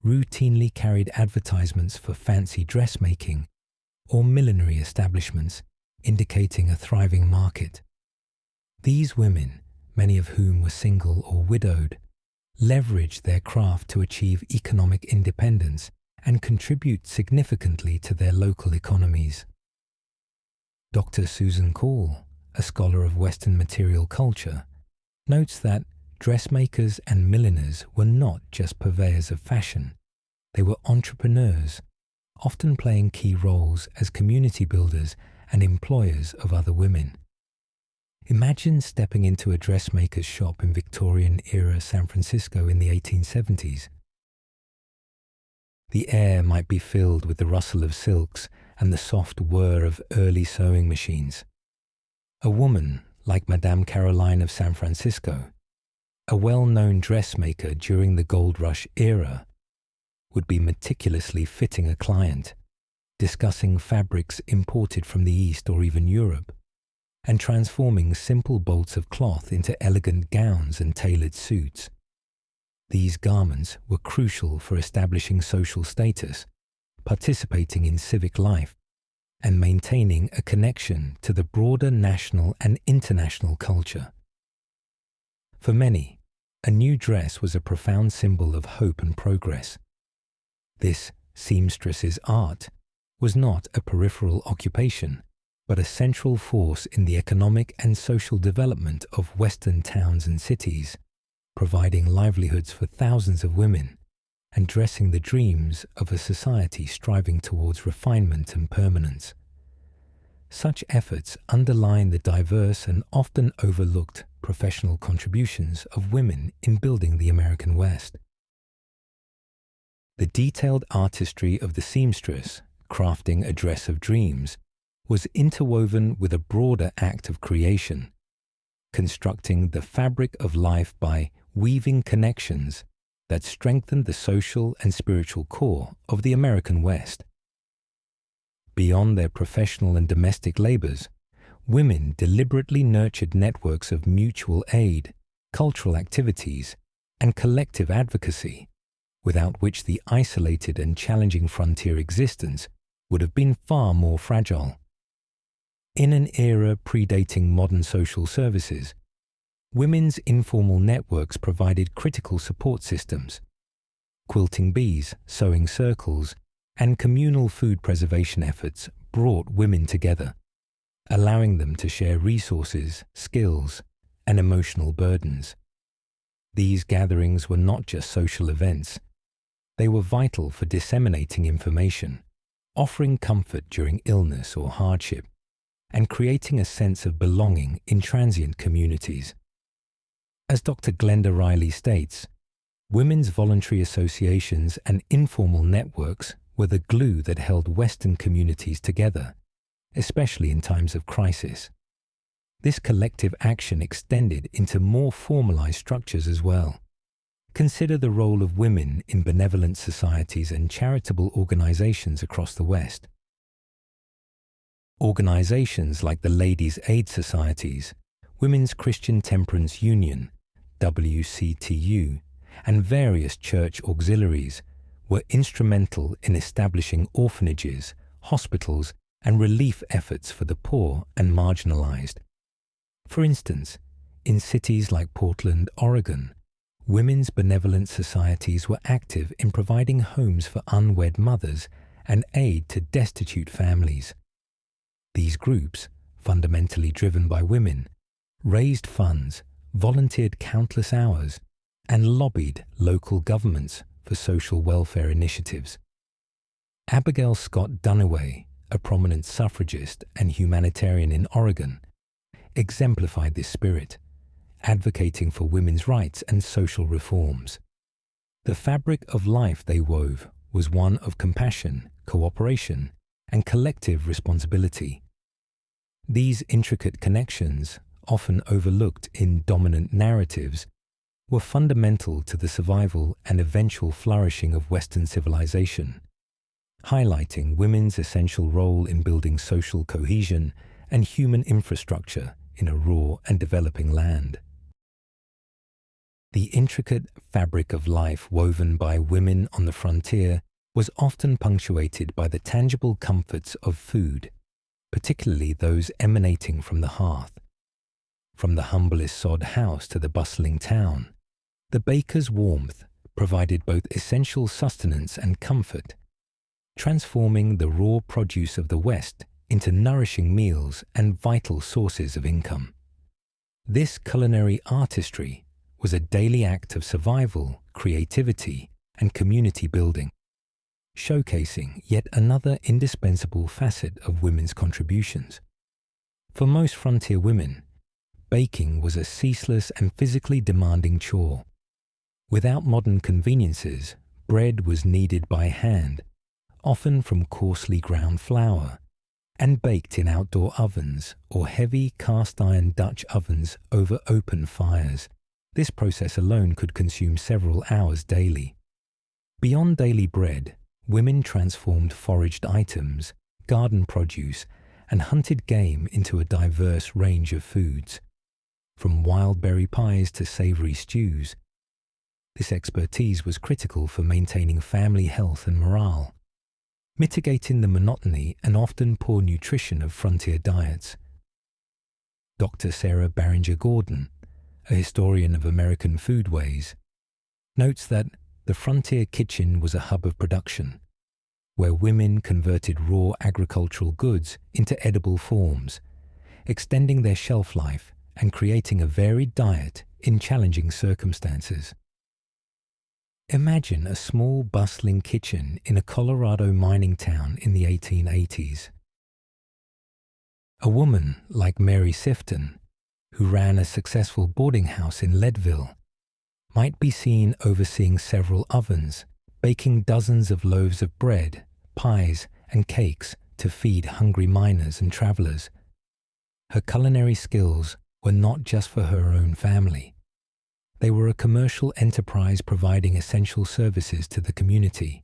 routinely carried advertisements for fancy dressmaking or millinery establishments, indicating a thriving market. These women, many of whom were single or widowed, leveraged their craft to achieve economic independence and contribute significantly to their local economies. Dr. Susan Call, a scholar of Western material culture, notes that dressmakers and milliners were not just purveyors of fashion, they were entrepreneurs, often playing key roles as community builders and employers of other women. Imagine stepping into a dressmaker's shop in Victorian-era San Francisco in the 1870s. The air might be filled with the rustle of silks and the soft whir of early sewing machines. A woman, like Madame Caroline of San Francisco, a well-known dressmaker during the Gold Rush era, would be meticulously fitting a client, discussing fabrics imported from the East or even Europe, and transforming simple bolts of cloth into elegant gowns and tailored suits. These garments were crucial for establishing social status, participating in civic life, and maintaining a connection to the broader national and international culture. For many, a new dress was a profound symbol of hope and progress. This seamstress's art was not a peripheral occupation, but a central force in the economic and social development of Western towns and cities, providing livelihoods for thousands of women and dressing the dreams of a society striving towards refinement and permanence. Such efforts underline the diverse and often overlooked professional contributions of women in building the American West. The detailed artistry of the seamstress, crafting a dress of dreams, was interwoven with a broader act of creation, constructing the fabric of life by weaving connections that strengthened the social and spiritual core of the American West. Beyond their professional and domestic labors, women deliberately nurtured networks of mutual aid, cultural activities, and collective advocacy, without which the isolated and challenging frontier existence would have been far more fragile. In an era predating modern social services, women's informal networks provided critical support systems. Quilting bees, sewing circles, and communal food preservation efforts brought women together, allowing them to share resources, skills, and emotional burdens. These gatherings were not just social events. They were vital for disseminating information, offering comfort during illness or hardship, and creating a sense of belonging in transient communities. As Dr. Glenda Riley states, women's voluntary associations and informal networks were the glue that held Western communities together, especially in times of crisis. This collective action extended into more formalized structures as well. Consider the role of women in benevolent societies and charitable organizations across the West. Organizations like the Ladies' Aid Societies, Women's Christian Temperance Union, WCTU, and various church auxiliaries were instrumental in establishing orphanages, hospitals, and relief efforts for the poor and marginalized. For instance, in cities like Portland, Oregon, women's benevolent societies were active in providing homes for unwed mothers and aid to destitute families. These groups, fundamentally driven by women, raised funds, volunteered countless hours, and lobbied local governments for social welfare initiatives. Abigail Scott Duniway, a prominent suffragist and humanitarian in Oregon, exemplified this spirit, advocating for women's rights and social reforms. The fabric of life they wove was one of compassion, cooperation, and collective responsibility. These intricate connections, often overlooked in dominant narratives, were fundamental to the survival and eventual flourishing of Western civilization, highlighting women's essential role in building social cohesion and human infrastructure in a raw and developing land. The intricate fabric of life woven by women on the frontier was often punctuated by the tangible comforts of food, particularly those emanating from the hearth. From the humblest sod house to the bustling town, the baker's warmth provided both essential sustenance and comfort, transforming the raw produce of the West into nourishing meals and vital sources of income. This culinary artistry was a daily act of survival, creativity, and community building, showcasing yet another indispensable facet of women's contributions. For most frontier women, baking was a ceaseless and physically demanding chore. Without modern conveniences, bread was kneaded by hand, often from coarsely ground flour, and baked in outdoor ovens or heavy cast-iron Dutch ovens over open fires. This process alone could consume several hours daily. Beyond daily bread, women transformed foraged items, garden produce, and hunted game into a diverse range of foods, from wild berry pies to savory stews. This expertise was critical for maintaining family health and morale, mitigating the monotony and often poor nutrition of frontier diets. Dr. Sarah Barringer Gordon, a historian of American foodways, notes that the frontier kitchen was a hub of production, where women converted raw agricultural goods into edible forms, extending their shelf life and creating a varied diet in challenging circumstances. Imagine a small, bustling kitchen in a Colorado mining town in the 1880s. A woman like Mary Sifton, who ran a successful boarding house in Leadville, might be seen overseeing several ovens, baking dozens of loaves of bread, pies, and cakes to feed hungry miners and travelers. Her culinary skills were not just for her own family. They were a commercial enterprise providing essential services to the community.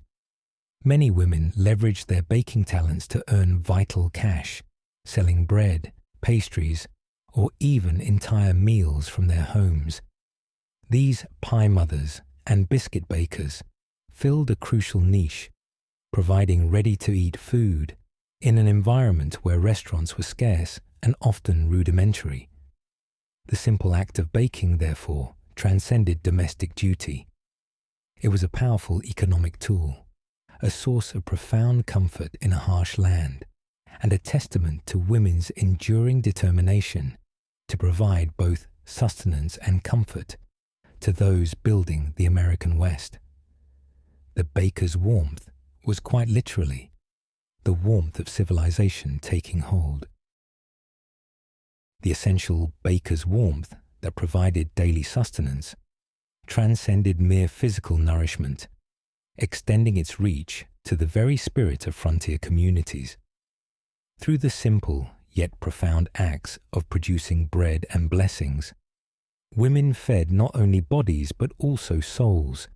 Many women leveraged their baking talents to earn vital cash, selling bread, pastries, or even entire meals from their homes. These pie mothers and biscuit bakers filled a crucial niche, providing ready-to-eat food in an environment where restaurants were scarce and often rudimentary. The simple act of baking, therefore, transcended domestic duty. It was a powerful economic tool, a source of profound comfort in a harsh land, and a testament to women's enduring determination to provide both sustenance and comfort to those building the American West. The baker's warmth was quite literally the warmth of civilization taking hold. The essential baker's warmth that provided daily sustenance transcended mere physical nourishment, extending its reach to the very spirit of frontier communities. Through the simple yet profound acts of producing bread and blessings, women fed not only bodies but also souls,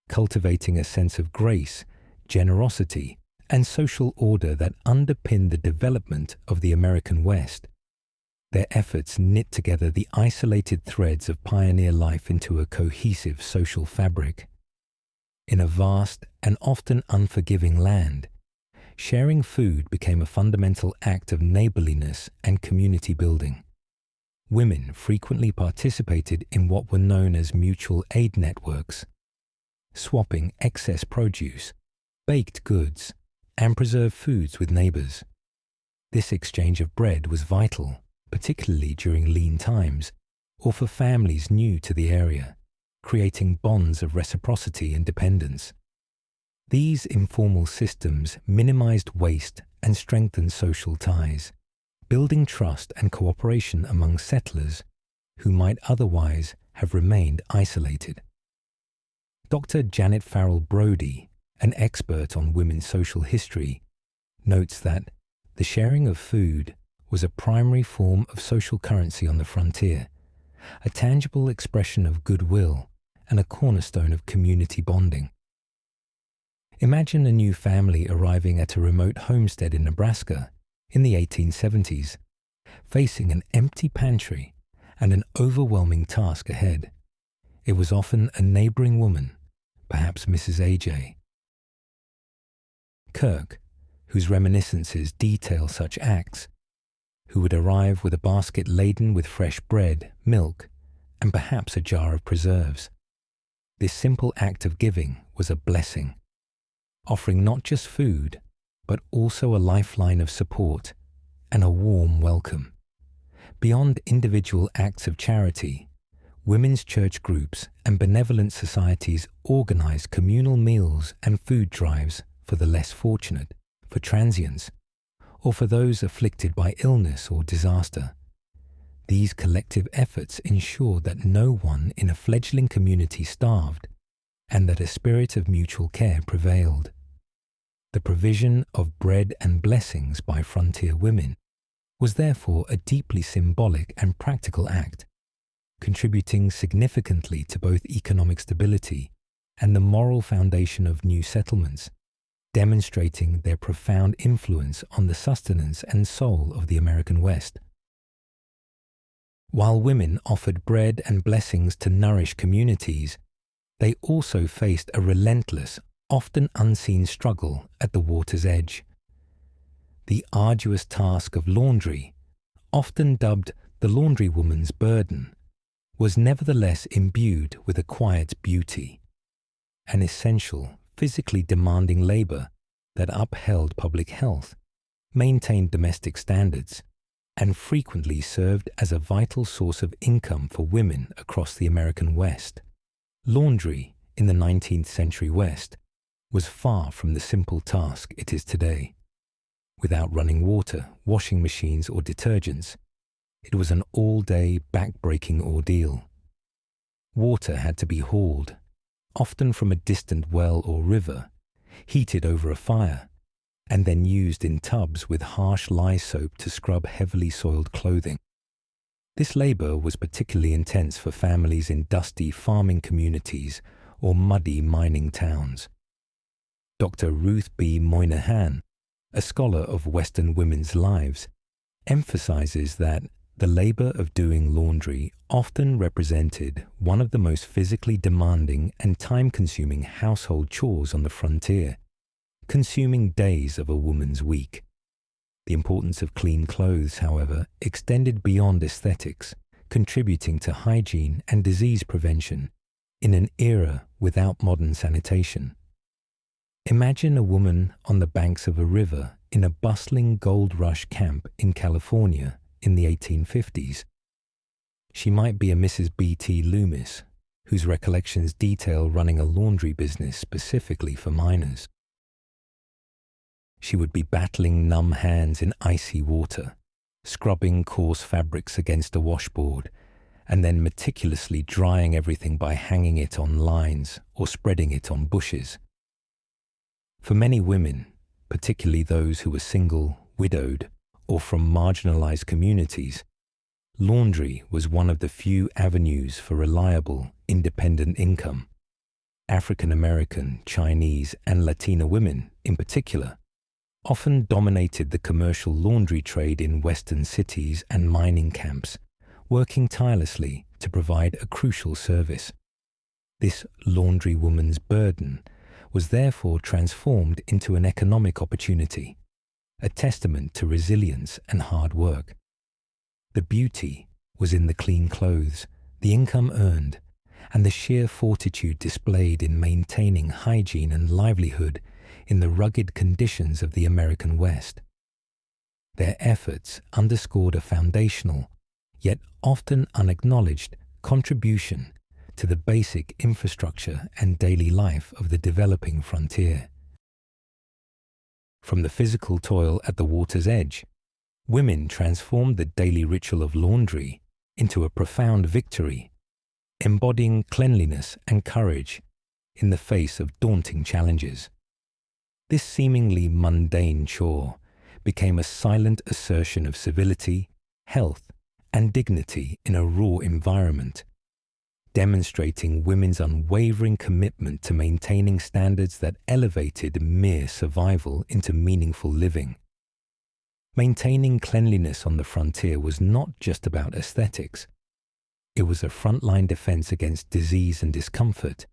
cultivating a sense of grace, generosity, and social order that underpinned the development of the American West. Their efforts knit together the isolated threads of pioneer life into a cohesive social fabric. In a vast and often unforgiving land, sharing food became a fundamental act of neighborliness and community building. Women frequently participated in what were known as mutual aid networks, swapping excess produce, baked goods, and preserved foods with neighbors. This exchange of bread was vital, particularly during lean times, or for families new to the area, creating bonds of reciprocity and dependence. These informal systems minimized waste and strengthened social ties, building trust and cooperation among settlers who might otherwise have remained isolated. Dr. Janet Farrell Brody, an expert on women's social history, notes that the sharing of food was a primary form of social currency on the frontier, a tangible expression of goodwill and a cornerstone of community bonding. Imagine a new family arriving at a remote homestead in Nebraska in the 1870s, facing an empty pantry and an overwhelming task ahead. It was often a neighboring woman, perhaps Mrs. A.J. Kirk, whose reminiscences detail such acts, who would arrive with a basket laden with fresh bread, milk, and perhaps a jar of preserves. This simple act of giving was a blessing, offering not just food, but also a lifeline of support and a warm welcome. Beyond individual acts of charity, women's church groups and benevolent societies organized communal meals and food drives for the less fortunate, for transients, or for those afflicted by illness or disaster. These collective efforts ensured that no one in a fledgling community starved, and that a spirit of mutual care prevailed. The provision of bread and blessings by frontier women was therefore a deeply symbolic and practical act, contributing significantly to both economic stability and the moral foundation of new settlements, demonstrating their profound influence on the sustenance and soul of the American West. While women offered bread and blessings to nourish communities, they also faced a relentless, often unseen struggle at the water's edge. The arduous task of laundry, often dubbed the laundrywoman's burden, was nevertheless imbued with a quiet beauty, an essential, physically demanding labor that upheld public health, maintained domestic standards, and frequently served as a vital source of income for women across the American West. Laundry in the 19th century West was far from the simple task it is today. Without running water, washing machines, or detergents, it was an all-day, back-breaking ordeal. Water had to be hauled, often from a distant well or river, heated over a fire, and then used in tubs with harsh lye soap to scrub heavily soiled clothing. This labor was particularly intense for families in dusty farming communities or muddy mining towns. Dr. Ruth B. Moynihan, a scholar of Western women's lives, emphasizes that the labor of doing laundry often represented one of the most physically demanding and time-consuming household chores on the frontier, consuming days of a woman's week. The importance of clean clothes, however, extended beyond aesthetics, contributing to hygiene and disease prevention in an era without modern sanitation. Imagine a woman on the banks of a river in a bustling gold rush camp in California in the 1850s. She might be a Mrs. B.T. Loomis, whose recollections detail running a laundry business specifically for miners. She would be battling numb hands in icy water, scrubbing coarse fabrics against a washboard, and then meticulously drying everything by hanging it on lines or spreading it on bushes. For many women, particularly those who were single, widowed, or from marginalized communities, laundry was one of the few avenues for reliable, independent income. African American, Chinese, and Latina women, in particular, often dominated the commercial laundry trade in Western cities and mining camps, working tirelessly to provide a crucial service. This laundry woman's burden was therefore transformed into an economic opportunity, a testament to resilience and hard work. The beauty was in the clean clothes, the income earned, and the sheer fortitude displayed in maintaining hygiene and livelihood in the rugged conditions of the American West. Their efforts underscored a foundational, yet often unacknowledged, contribution to the basic infrastructure and daily life of the developing frontier. From the physical toil at the water's edge, women transformed the daily ritual of laundry into a profound victory, embodying cleanliness and courage in the face of daunting challenges. This seemingly mundane chore became a silent assertion of civility, health, and dignity in a raw environment, demonstrating women's unwavering commitment to maintaining standards that elevated mere survival into meaningful living. Maintaining cleanliness on the frontier was not just about aesthetics. It was a frontline defense against disease and discomfort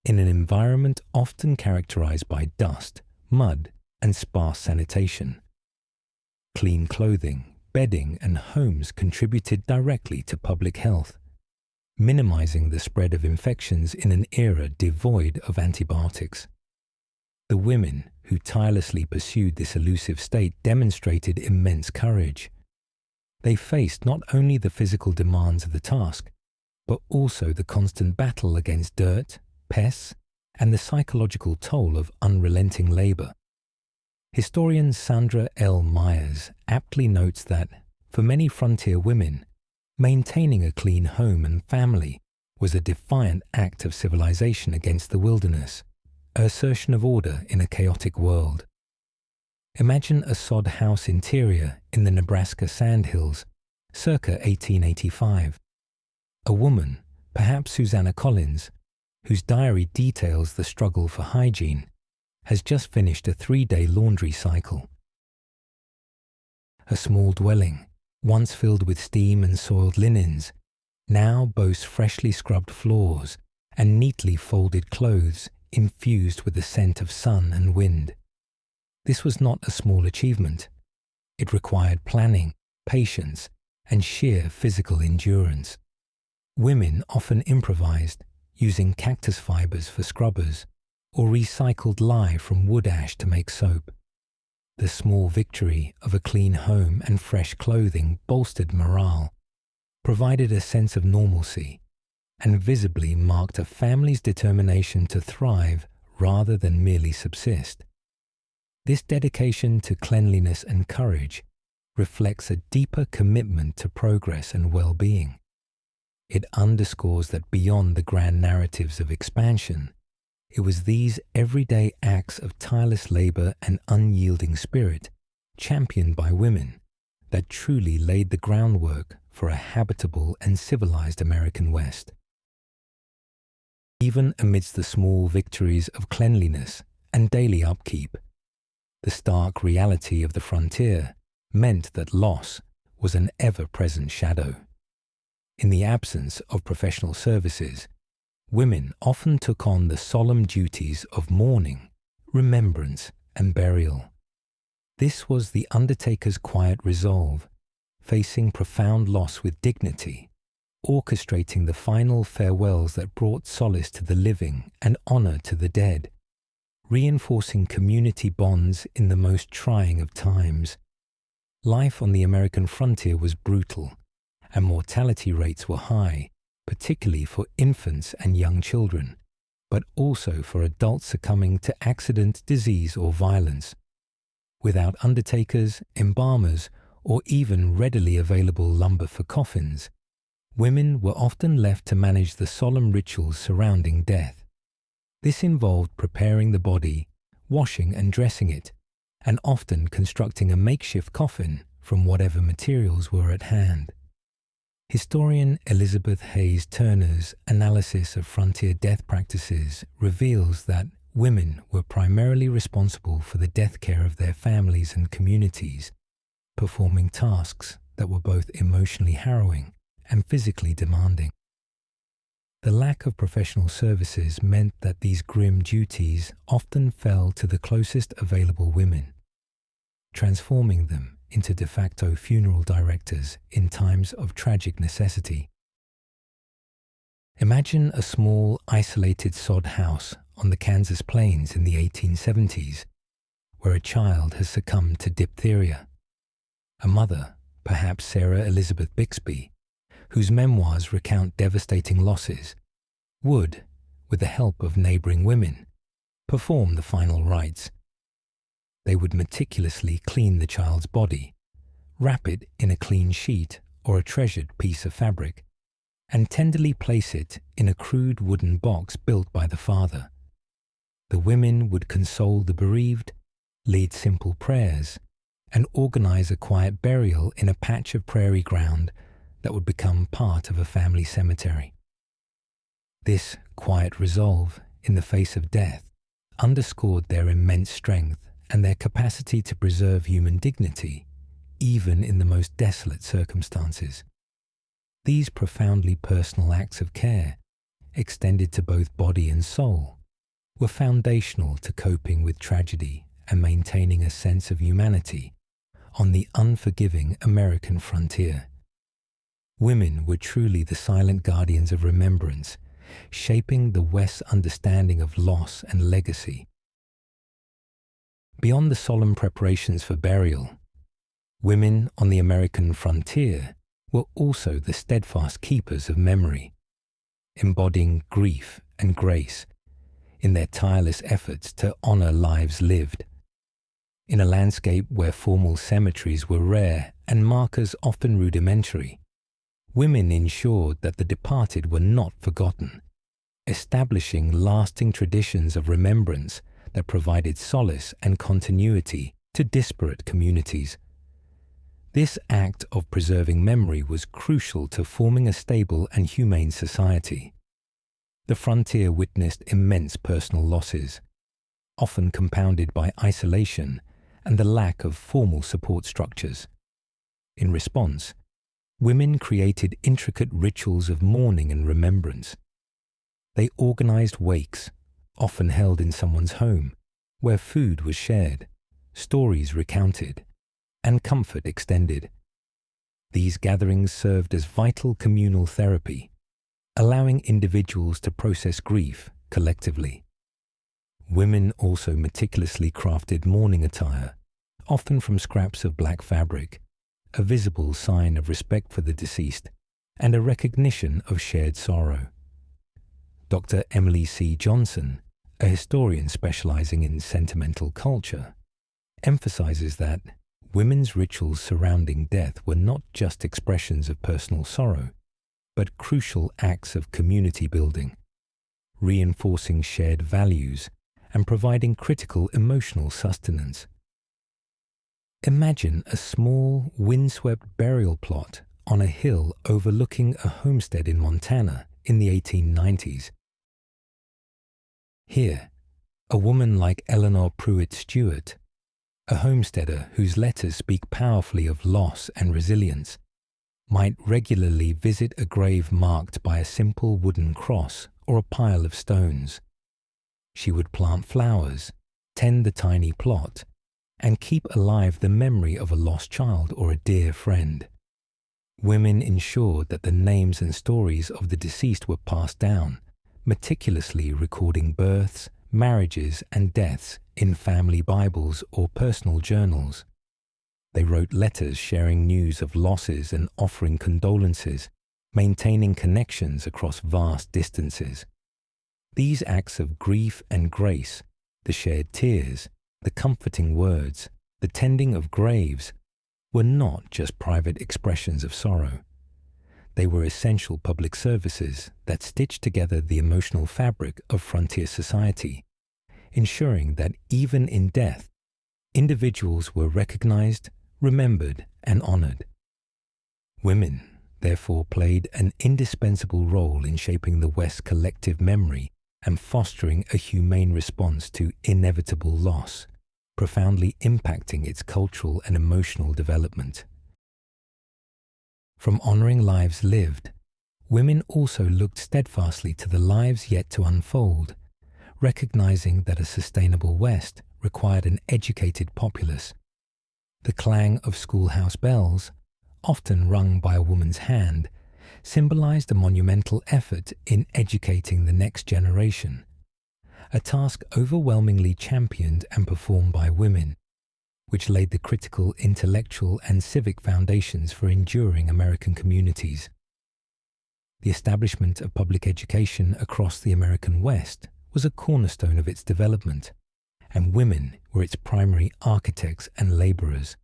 in an environment often characterized by dust, mud, and sparse sanitation. Clean clothing, bedding, and homes contributed directly to public health, minimizing the spread of infections in an era devoid of antibiotics. The women who tirelessly pursued this elusive state demonstrated immense courage. They faced not only the physical demands of the task, but also the constant battle against dirt, pests, and the psychological toll of unrelenting labor. Historian Sandra L. Myers aptly notes that, for many frontier women, maintaining a clean home and family was a defiant act of civilization against the wilderness, an assertion of order in a chaotic world. Imagine a sod house interior in the Nebraska sandhills, circa 1885. A woman, perhaps Susanna Collins, whose diary details the struggle for hygiene, has just finished a 3-day laundry cycle. Her small dwelling, once filled with steam and soiled linens, now boasts freshly scrubbed floors and neatly folded clothes infused with the scent of sun and wind. This was not a small achievement. It required planning, patience, and sheer physical endurance. Women often improvised, using cactus fibers for scrubbers or recycled lye from wood ash to make soap. The small victory of a clean home and fresh clothing bolstered morale, provided a sense of normalcy, and visibly marked a family's determination to thrive rather than merely subsist. This dedication to cleanliness and courage reflects a deeper commitment to progress and well-being. It underscores that beyond the grand narratives of expansion, it was these everyday acts of tireless labor and unyielding spirit, championed by women, that truly laid the groundwork for a habitable and civilized American West. Even amidst the small victories of cleanliness and daily upkeep, the stark reality of the frontier meant that loss was an ever-present shadow. In the absence of professional services, women often took on the solemn duties of mourning, remembrance, and burial. This was the undertaker's quiet resolve, facing profound loss with dignity, orchestrating the final farewells that brought solace to the living and honor to the dead, reinforcing community bonds in the most trying of times. Life on the American frontier was brutal, and mortality rates were high, particularly for infants and young children, but also for adults succumbing to accident, disease, or violence. Without undertakers, embalmers, or even readily available lumber for coffins, women were often left to manage the solemn rituals surrounding death. This involved preparing the body, washing and dressing it, and often constructing a makeshift coffin from whatever materials were at hand. Historian Elizabeth Hayes Turner's analysis of frontier death practices reveals that women were primarily responsible for the death care of their families and communities, performing tasks that were both emotionally harrowing and physically demanding. The lack of professional services meant that these grim duties often fell to the closest available women, transforming them into de facto funeral directors in times of tragic necessity. Imagine a small, isolated sod house on the Kansas plains in the 1870s, where a child has succumbed to diphtheria. A mother, perhaps Sarah Elizabeth Bixby, whose memoirs recount devastating losses, would, with the help of neighboring women, perform the final rites. They would meticulously clean the child's body, wrap it in a clean sheet or a treasured piece of fabric, and tenderly place it in a crude wooden box built by the father. The women would console the bereaved, lead simple prayers, and organize a quiet burial in a patch of prairie ground that would become part of a family cemetery. This quiet resolve in the face of death underscored their immense strength and their capacity to preserve human dignity, even in the most desolate circumstances. These profoundly personal acts of care, extended to both body and soul, were foundational to coping with tragedy and maintaining a sense of humanity on the unforgiving American frontier. Women were truly the silent guardians of remembrance, shaping the West's understanding of loss and legacy. Beyond the solemn preparations for burial, women on the American frontier were also the steadfast keepers of memory, embodying grief and grace in their tireless efforts to honor lives lived. In a landscape where formal cemeteries were rare and markers often rudimentary, women ensured that the departed were not forgotten, establishing lasting traditions of remembrance that provided solace and continuity to disparate communities. This act of preserving memory was crucial to forming a stable and humane society. the frontier witnessed immense personal losses, often compounded by isolation and the lack of formal support structures. In response, women created intricate rituals of mourning and remembrance. They organized wakes, often held in someone's home, where food was shared, stories recounted, and comfort extended. These gatherings served as vital communal therapy, allowing individuals to process grief collectively. Women also meticulously crafted mourning attire, often from scraps of black fabric, a visible sign of respect for the deceased and a recognition of shared sorrow. Dr. Emily C. Johnson, a historian specializing in sentimental culture, emphasizes that women's rituals surrounding death were not just expressions of personal sorrow, but crucial acts of community building, reinforcing shared values and providing critical emotional sustenance. Imagine a small, windswept burial plot on a hill overlooking a homestead in Montana in the 1890s. Here, a woman like Eleanor Pruitt Stewart, a homesteader whose letters speak powerfully of loss and resilience, might regularly visit a grave marked by a simple wooden cross or a pile of stones. She would plant flowers, tend the tiny plot, and keep alive the memory of a lost child or a dear friend. Women ensured that the names and stories of the deceased were passed down, meticulously recording births, marriages, and deaths in family Bibles or personal journals. They wrote letters sharing news of losses and offering condolences, maintaining connections across vast distances. These acts of grief and grace, the shared tears, the comforting words, the tending of graves, were not just private expressions of sorrow. They were essential public services that stitched together the emotional fabric of frontier society, ensuring that even in death, individuals were recognized, remembered, and honored. Women, therefore, played an indispensable role in shaping the West's collective memory and fostering a humane response to inevitable loss, profoundly impacting its cultural and emotional development. From honoring lives lived, women also looked steadfastly to the lives yet to unfold, recognizing that a sustainable West required an educated populace. The clang of schoolhouse bells, often rung by a woman's hand, symbolized a monumental effort in educating the next generation, a task overwhelmingly championed and performed by women, which laid the critical intellectual and civic foundations for enduring American communities. The establishment of public education across the American West was a cornerstone of its development, and women were its primary architects and laborers.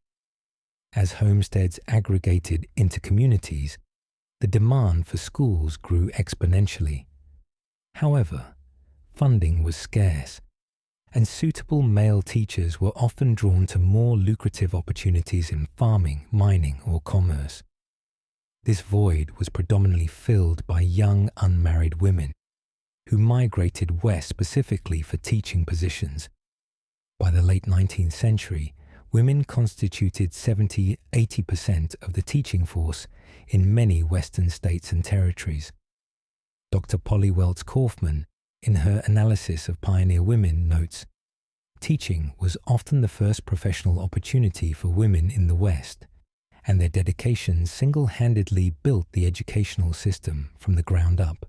As homesteads aggregated into communities, the demand for schools grew exponentially. However, funding was scarce, and suitable male teachers were often drawn to more lucrative opportunities in farming, mining, or commerce. This void was predominantly filled by young unmarried women, who migrated west specifically for teaching positions. By the late 19th century, women constituted 70–80% of the teaching force in many Western states and territories. Dr. Polly Welts Kaufman, in her analysis of pioneer women, notes, "Teaching was often the first professional opportunity for women in the West, and their dedication single-handedly built the educational system from the ground up.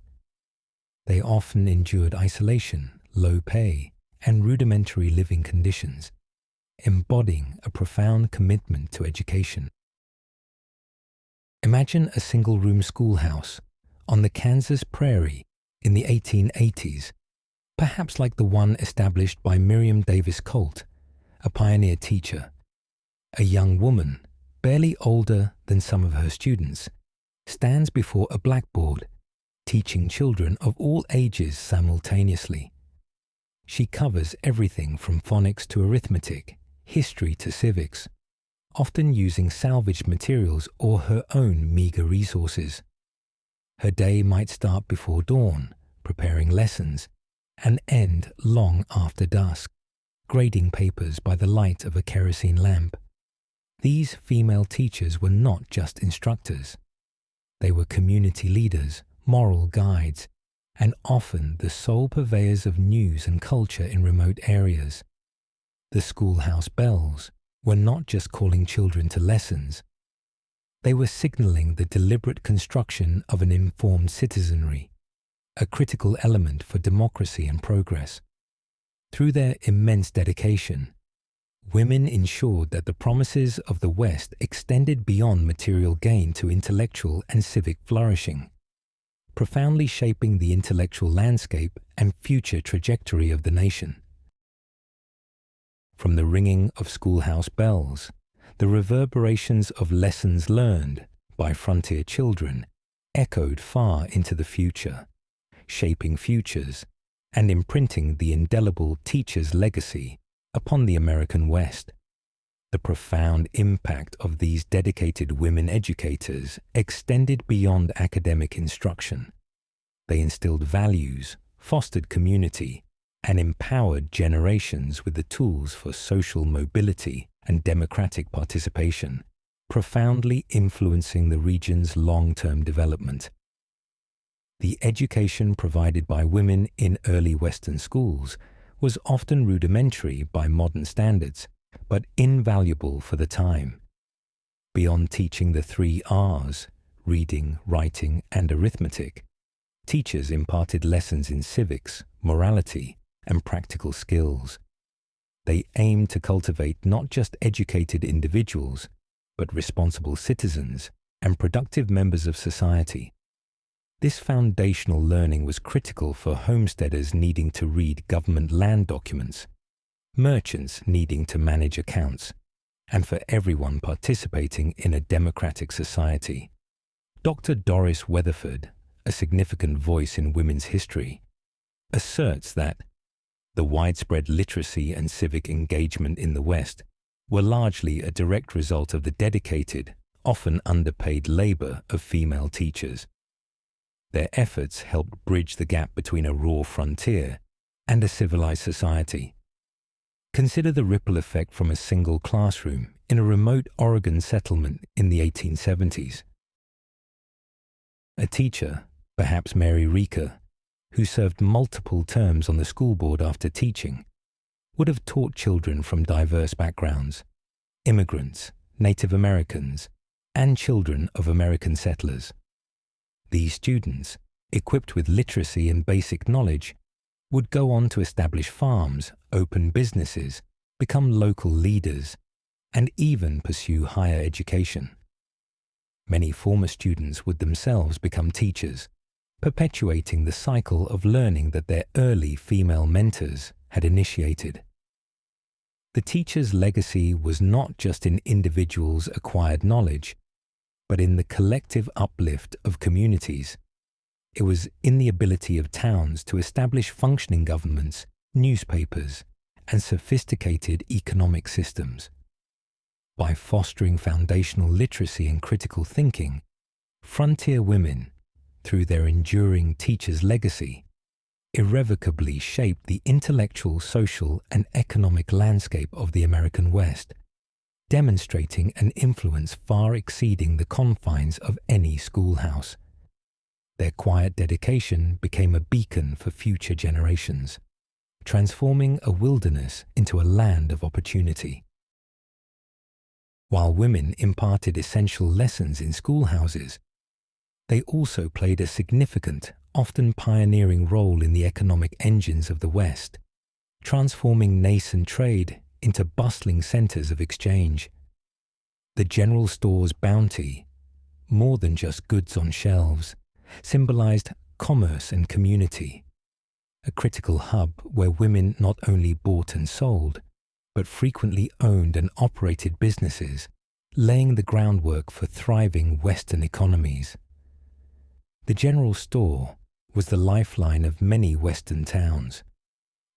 They often endured isolation, low pay, and rudimentary living conditions, embodying a profound commitment to education." Imagine a single-room schoolhouse on the Kansas prairie in the 1880s, perhaps like the one established by Miriam Davis Colt, a pioneer teacher. A young woman, barely older than some of her students, stands before a blackboard, teaching children of all ages simultaneously. She covers everything from phonics to arithmetic, history to civics, often using salvaged materials or her own meager resources. Her day might start before dawn, preparing lessons, and end long after dusk, grading papers by the light of a kerosene lamp. These female teachers were not just instructors. They were community leaders, moral guides, and often the sole purveyors of news and culture in remote areas. The schoolhouse bells were not just calling children to lessons. They were signaling the deliberate construction of an informed citizenry, a critical element for democracy and progress. Through their immense dedication, women ensured that the promises of the West extended beyond material gain to intellectual and civic flourishing, profoundly shaping the intellectual landscape and future trajectory of the nation. From the ringing of schoolhouse bells, the reverberations of lessons learned by frontier children echoed far into the future, shaping futures and imprinting the indelible teacher's legacy upon the American West. The profound impact of these dedicated women educators extended beyond academic instruction. They instilled values, fostered community, and empowered generations with the tools for social mobility and democratic participation, profoundly influencing the region's long-term development. The education provided by women in early Western schools was often rudimentary by modern standards, but invaluable for the time. Beyond teaching the 3 R's, reading, writing, and arithmetic, teachers imparted lessons in civics, morality, and practical skills. They aimed to cultivate not just educated individuals, but responsible citizens and productive members of society. This foundational learning was critical for homesteaders needing to read government land documents, merchants needing to manage accounts, and for everyone participating in a democratic society. Dr. Doris Weatherford, a significant voice in women's history, asserts that the widespread literacy and civic engagement in the West were largely a direct result of the dedicated, often underpaid labor of female teachers. Their efforts helped bridge the gap between a raw frontier and a civilized society. Consider the ripple effect from a single classroom in a remote Oregon settlement in the 1870s. A teacher, perhaps Mary Reeker, who served multiple terms on the school board after teaching, would have taught children from diverse backgrounds, immigrants, Native Americans, and children of American settlers. These students, equipped with literacy and basic knowledge, would go on to establish farms, open businesses, become local leaders, and even pursue higher education. Many former students would themselves become teachers, perpetuating the cycle of learning that their early female mentors had initiated. The teacher's legacy was not just in individuals' acquired knowledge, but in the collective uplift of communities. It was in the ability of towns to establish functioning governments, newspapers, and sophisticated economic systems. By fostering foundational literacy and critical thinking, frontier women, through their enduring teacher's legacy, irrevocably shaped the intellectual, social, and economic landscape of the American West, demonstrating an influence far exceeding the confines of any schoolhouse. Their quiet dedication became a beacon for future generations, transforming a wilderness into a land of opportunity. While women imparted essential lessons in schoolhouses, they also played a significant, often pioneering role in the economic engines of the West, transforming nascent trade into bustling centers of exchange. The general store's bounty, more than just goods on shelves, symbolized commerce and community, a critical hub where women not only bought and sold, but frequently owned and operated businesses, laying the groundwork for thriving Western economies. The general store was the lifeline of many Western towns,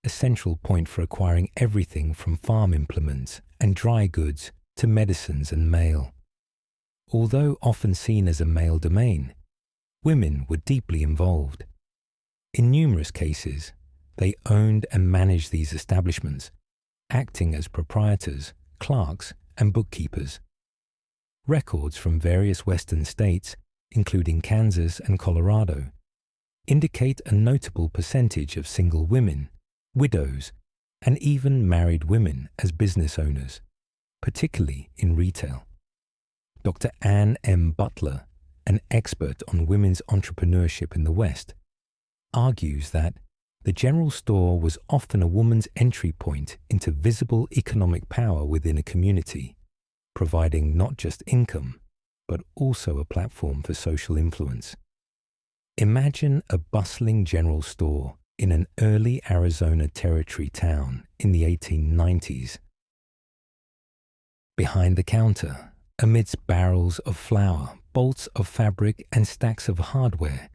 a central point for acquiring everything from farm implements and dry goods to medicines and mail. Although often seen as a male domain, women were deeply involved. In numerous cases, they owned and managed these establishments, acting as proprietors, clerks, and bookkeepers. Records from various western states, including Kansas and Colorado, indicate a notable percentage of single women, widows, and even married women as business owners, particularly in retail. Dr. Ann M. Butler, an expert on women's entrepreneurship in the West, argues that the general store was often a woman's entry point into visible economic power within a community, providing not just income, but also a platform for social influence. Imagine a bustling general store in an early Arizona Territory town in the 1890s. Behind the counter, amidst barrels of flour, bolts of fabric, and stacks of hardware,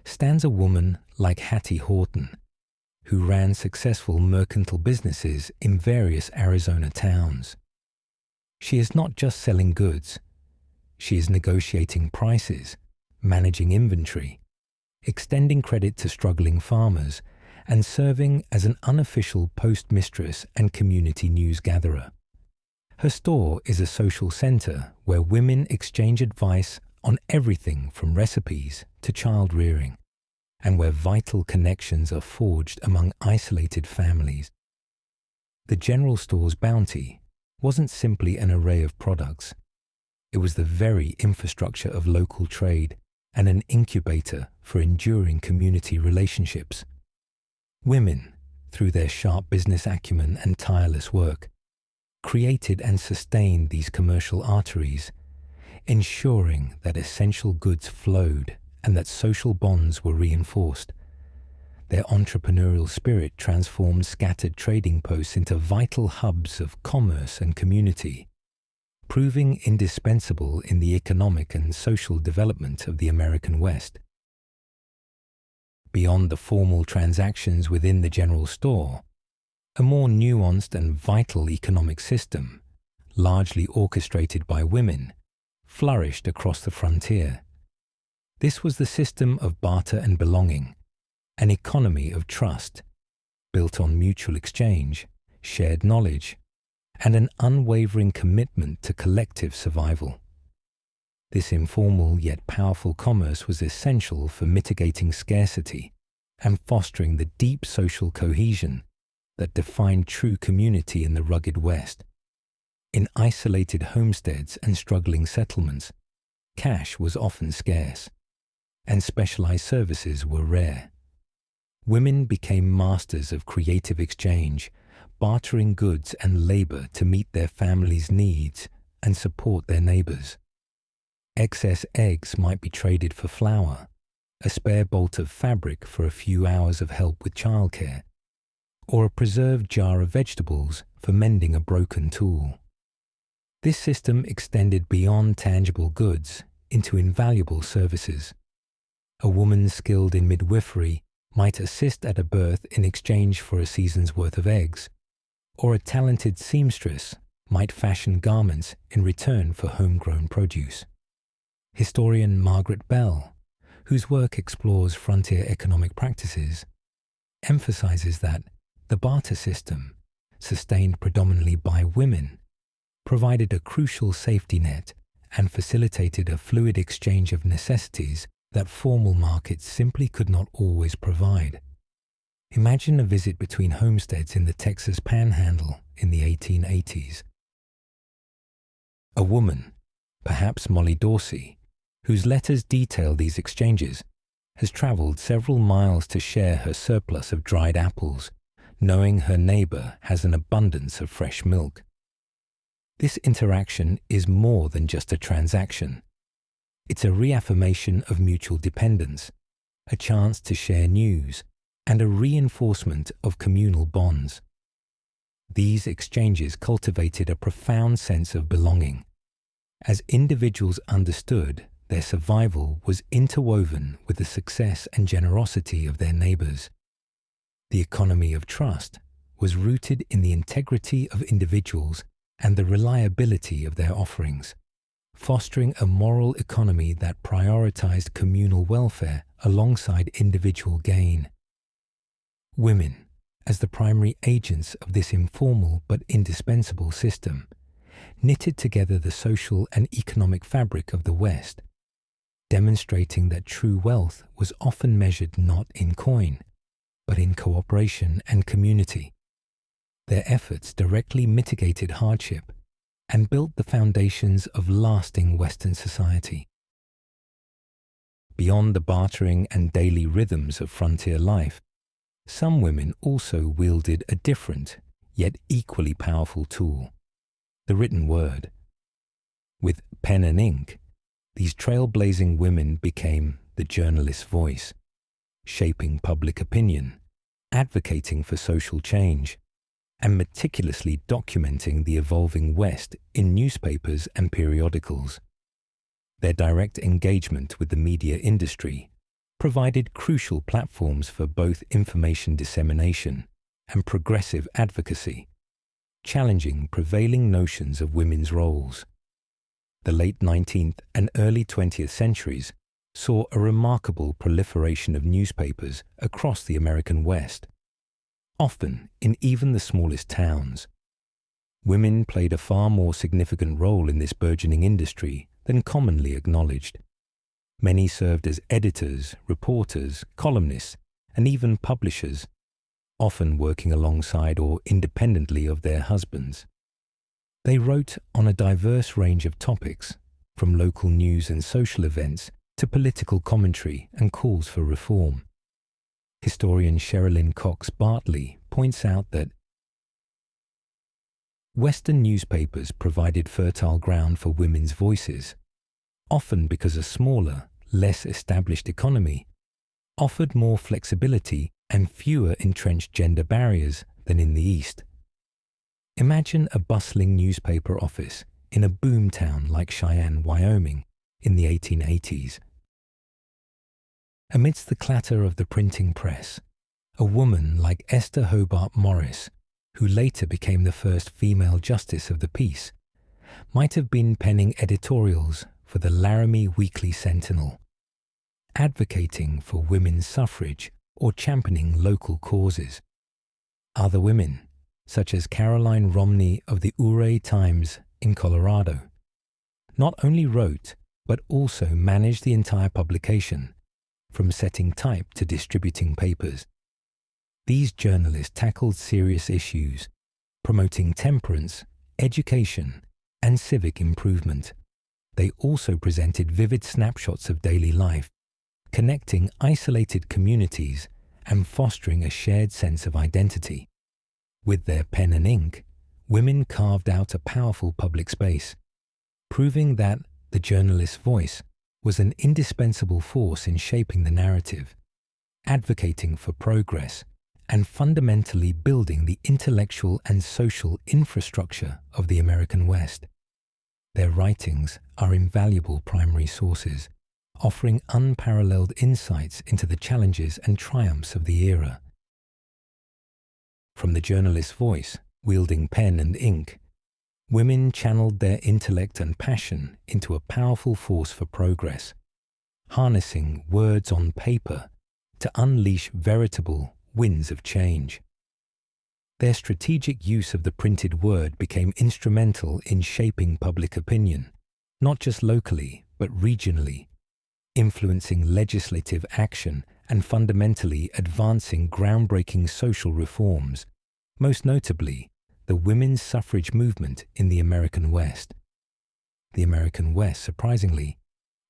stands a woman like Hattie Horton, who ran successful mercantile businesses in various Arizona towns. She is not just selling goods. She is negotiating prices, managing inventory, extending credit to struggling farmers, and serving as an unofficial postmistress and community news gatherer. Her store is a social center where women exchange advice on everything from recipes to child rearing, and where vital connections are forged among isolated families. The general store's bounty wasn't simply an array of products. It was the very infrastructure of local trade and an incubator for enduring community relationships. Women, through their sharp business acumen and tireless work, created and sustained these commercial arteries, ensuring that essential goods flowed and that social bonds were reinforced. Their entrepreneurial spirit transformed scattered trading posts into vital hubs of commerce and community, proving indispensable in the economic and social development of the American West. Beyond the formal transactions within the general store, a more nuanced and vital economic system, largely orchestrated by women, flourished across the frontier. This was the system of barter and belonging, an economy of trust, built on mutual exchange, shared knowledge, and an unwavering commitment to collective survival. This informal yet powerful commerce was essential for mitigating scarcity and fostering the deep social cohesion that defined true community in the rugged West. In isolated homesteads and struggling settlements, cash was often scarce, and specialized services were rare. Women became masters of creative exchange, bartering goods and labor to meet their families' needs and support their neighbors. Excess eggs might be traded for flour, a spare bolt of fabric for a few hours of help with childcare, or a preserved jar of vegetables for mending a broken tool. This system extended beyond tangible goods into invaluable services. A woman skilled in midwifery might assist at a birth in exchange for a season's worth of eggs, or a talented seamstress might fashion garments in return for homegrown produce. Historian Margaret Bell, whose work explores frontier economic practices, emphasizes that the barter system, sustained predominantly by women, provided a crucial safety net and facilitated a fluid exchange of necessities that formal markets simply could not always provide. Imagine a visit between homesteads in the Texas Panhandle in the 1880s. A woman, perhaps Molly Dorsey, whose letters detail these exchanges, has traveled several miles to share her surplus of dried apples, knowing her neighbor has an abundance of fresh milk. This interaction is more than just a transaction. It's a reaffirmation of mutual dependence, a chance to share news, and a reinforcement of communal bonds. These exchanges cultivated a profound sense of belonging. As individuals understood, their survival was interwoven with the success and generosity of their neighbors. The economy of trust was rooted in the integrity of individuals and the reliability of their offerings, fostering a moral economy that prioritized communal welfare alongside individual gain. Women, as the primary agents of this informal but indispensable system, knitted together the social and economic fabric of the West, demonstrating that true wealth was often measured not in coin, but in cooperation and community. Their efforts directly mitigated hardship and built the foundations of lasting Western society. Beyond the bartering and daily rhythms of frontier life, some women also wielded a different, yet equally powerful tool: the written word. With pen and ink, these trailblazing women became the journalist's voice, shaping public opinion, advocating for social change, and meticulously documenting the evolving West in newspapers and periodicals. Their direct engagement with the media industry provided crucial platforms for both information dissemination and progressive advocacy, challenging prevailing notions of women's roles. The late 19th and early 20th centuries saw a remarkable proliferation of newspapers across the American West, often in even the smallest towns. Women played a far more significant role in this burgeoning industry than commonly acknowledged. Many served as editors, reporters, columnists, and even publishers, often working alongside or independently of their husbands. They wrote on a diverse range of topics, from local news and social events to political commentary and calls for reform. Historian Sherilyn Cox Bartley points out that Western newspapers provided fertile ground for women's voices, often because a smaller, less established economy offered more flexibility and fewer entrenched gender barriers than in the East. Imagine a bustling newspaper office in a boomtown like Cheyenne, Wyoming, in the 1880s. Amidst the clatter of the printing press, a woman like Esther Hobart Morris, who later became the first female justice of the peace, might have been penning editorials for the Laramie Weekly Sentinel, advocating for women's suffrage or championing local causes. Other women, such as Caroline Romney of the Ouray Times in Colorado, not only wrote but also managed the entire publication, from setting type to distributing papers. These journalists tackled serious issues, promoting temperance, education, and civic improvement. They also presented vivid snapshots of daily life, connecting isolated communities and fostering a shared sense of identity. With their pen and ink, women carved out a powerful public space, proving that the journalist's voice was an indispensable force in shaping the narrative, advocating for progress, and fundamentally building the intellectual and social infrastructure of the American West. Their writings are invaluable primary sources, offering unparalleled insights into the challenges and triumphs of the era. From the journalist's voice, wielding pen and ink, women channeled their intellect and passion into a powerful force for progress, harnessing words on paper to unleash veritable winds of change. Their strategic use of the printed word became instrumental in shaping public opinion, not just locally, but regionally, influencing legislative action and fundamentally advancing groundbreaking social reforms, most notably the women's suffrage movement in the American West. The American West, surprisingly,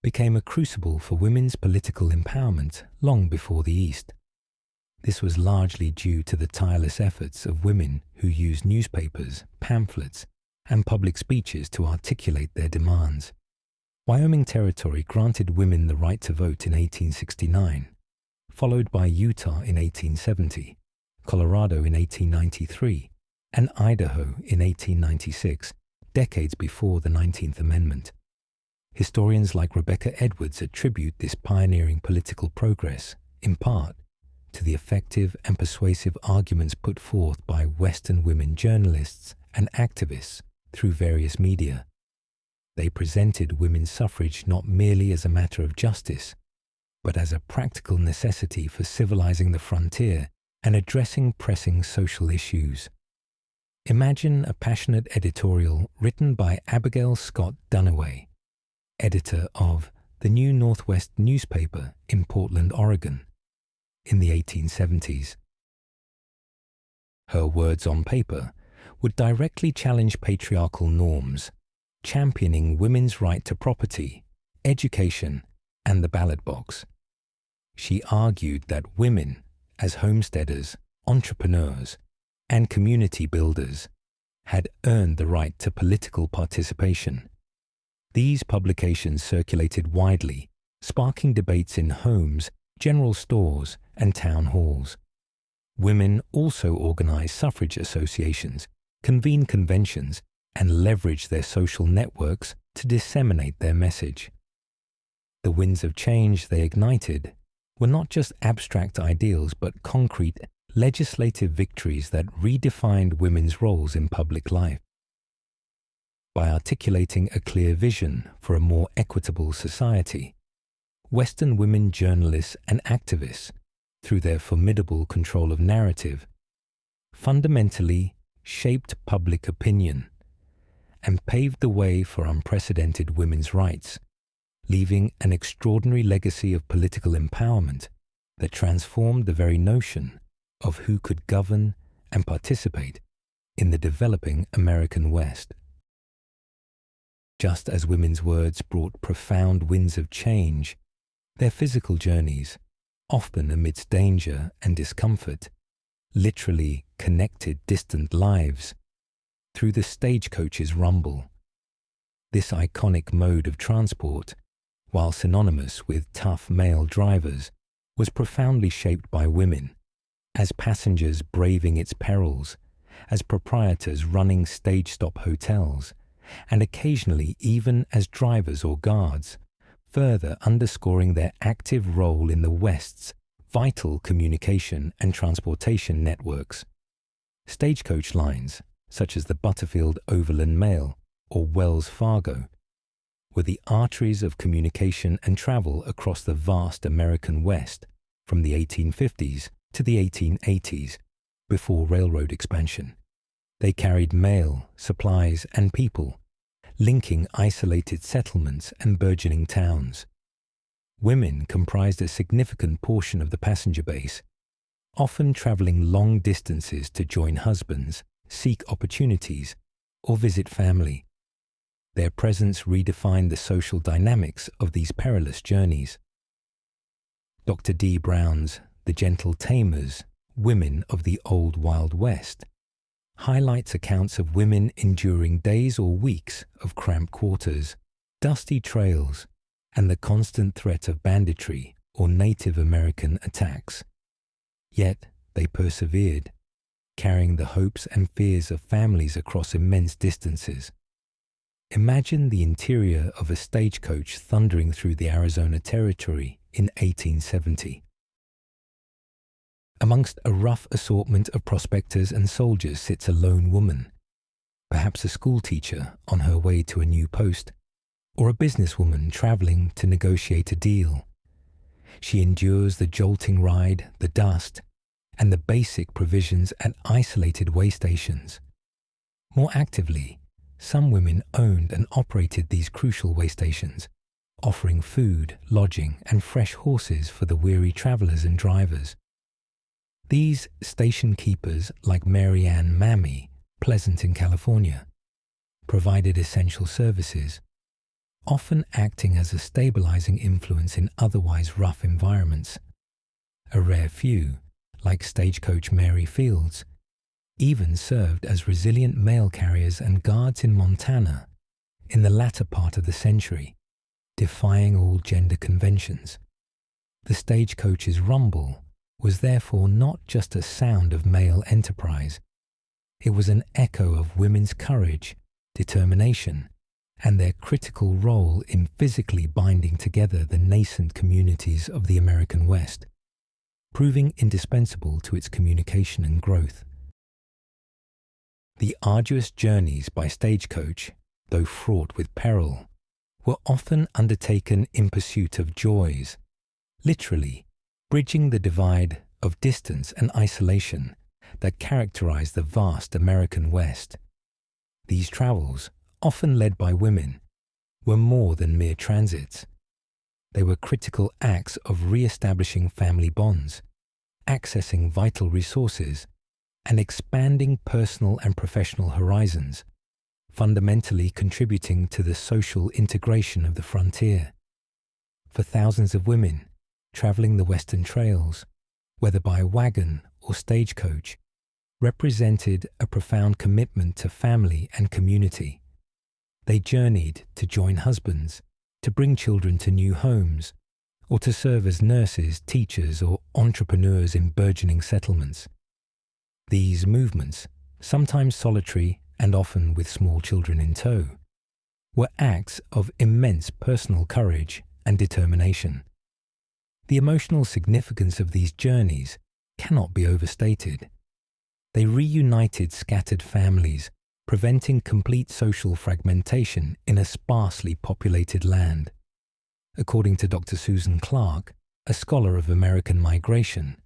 became a crucible for women's political empowerment long before the East. This was largely due to the tireless efforts of women who used newspapers, pamphlets, and public speeches to articulate their demands. Wyoming Territory granted women the right to vote in 1869, followed by Utah in 1870, Colorado in 1893, and Idaho in 1896, decades before the 19th Amendment. Historians like Rebecca Edwards attribute this pioneering political progress, in part, to the effective and persuasive arguments put forth by Western women journalists and activists through various media. they presented women's suffrage not merely as a matter of justice, but as a practical necessity for civilizing the frontier and addressing pressing social issues. Imagine a passionate editorial written by Abigail Scott Duniway, editor of the New Northwest newspaper in Portland, Oregon, in the 1870s. Her words on paper would directly challenge patriarchal norms, championing women's right to property, education, and the ballot box. She argued that women, as homesteaders, entrepreneurs, and community builders, had earned the right to political participation. These publications circulated widely, sparking debates in homes, general stores, and town halls. Women also organized suffrage associations, convened conventions, and leveraged their social networks to disseminate their message. The winds of change they ignited were not just abstract ideals but concrete, legislative victories that redefined women's roles in public life. By articulating a clear vision for a more equitable society, Western women journalists and activists, through their formidable control of narrative, fundamentally shaped public opinion and paved the way for unprecedented women's rights, leaving an extraordinary legacy of political empowerment that transformed the very notion of who could govern and participate in the developing American West. Just as women's words brought profound winds of change, their physical journeys, often amidst danger and discomfort, literally connected distant lives through the stagecoach's rumble. This iconic mode of transport, while synonymous with tough male drivers, was profoundly shaped by women, as passengers braving its perils, as proprietors running stage-stop hotels, and occasionally even as drivers or guards, further underscoring their active role in the West's vital communication and transportation networks. Stagecoach lines, such as the Butterfield Overland Mail or Wells Fargo, were the arteries of communication and travel across the vast American West from the 1850s to the 1880s, before railroad expansion. They carried mail, supplies, and people, linking isolated settlements and burgeoning towns. Women comprised a significant portion of the passenger base, often traveling long distances to join husbands, seek opportunities, or visit family. Their presence redefined the social dynamics of these perilous journeys. Dr. D. Brown's The Gentle Tamers, Women of the Old Wild West highlights accounts of women enduring days or weeks of cramped quarters, dusty trails, and the constant threat of banditry or Native American attacks. Yet they persevered, carrying the hopes and fears of families across immense distances. Imagine the interior of a stagecoach thundering through the Arizona Territory in 1870. Amongst a rough assortment of prospectors and soldiers sits a lone woman, perhaps a schoolteacher on her way to a new post, or a businesswoman traveling to negotiate a deal. She endures the jolting ride, the dust, and the basic provisions at isolated way stations. More actively, some women owned and operated these crucial way stations, offering food, lodging, and fresh horses for the weary travelers and drivers. These station keepers, like Mary Ann Mammy, Pleasant in California, provided essential services, often acting as a stabilizing influence in otherwise rough environments. A rare few, like Stagecoach Mary Fields, even served as resilient mail carriers and guards in Montana in the latter part of the century, defying all gender conventions. The stagecoach's rumble was therefore not just a sound of male enterprise. It was an echo of women's courage, determination, and their critical role in physically binding together the nascent communities of the American West, proving indispensable to its communication and growth. The arduous journeys by stagecoach, though fraught with peril, were often undertaken in pursuit of joys, literally bridging the divide of distance and isolation that characterized the vast American West. These travels, often led by women, were more than mere transits. They were critical acts of re-establishing family bonds, accessing vital resources, and expanding personal and professional horizons, fundamentally contributing to the social integration of the frontier. For thousands of women traveling the Western trails, whether by wagon or stagecoach, represented a profound commitment to family and community. They journeyed to join husbands, to bring children to new homes, or to serve as nurses, teachers, or entrepreneurs in burgeoning settlements. These movements, sometimes solitary and often with small children in tow, were acts of immense personal courage and determination. The emotional significance of these journeys cannot be overstated. They reunited scattered families, preventing complete social fragmentation in a sparsely populated land. According to Dr. Susan Clark, a scholar of American migration,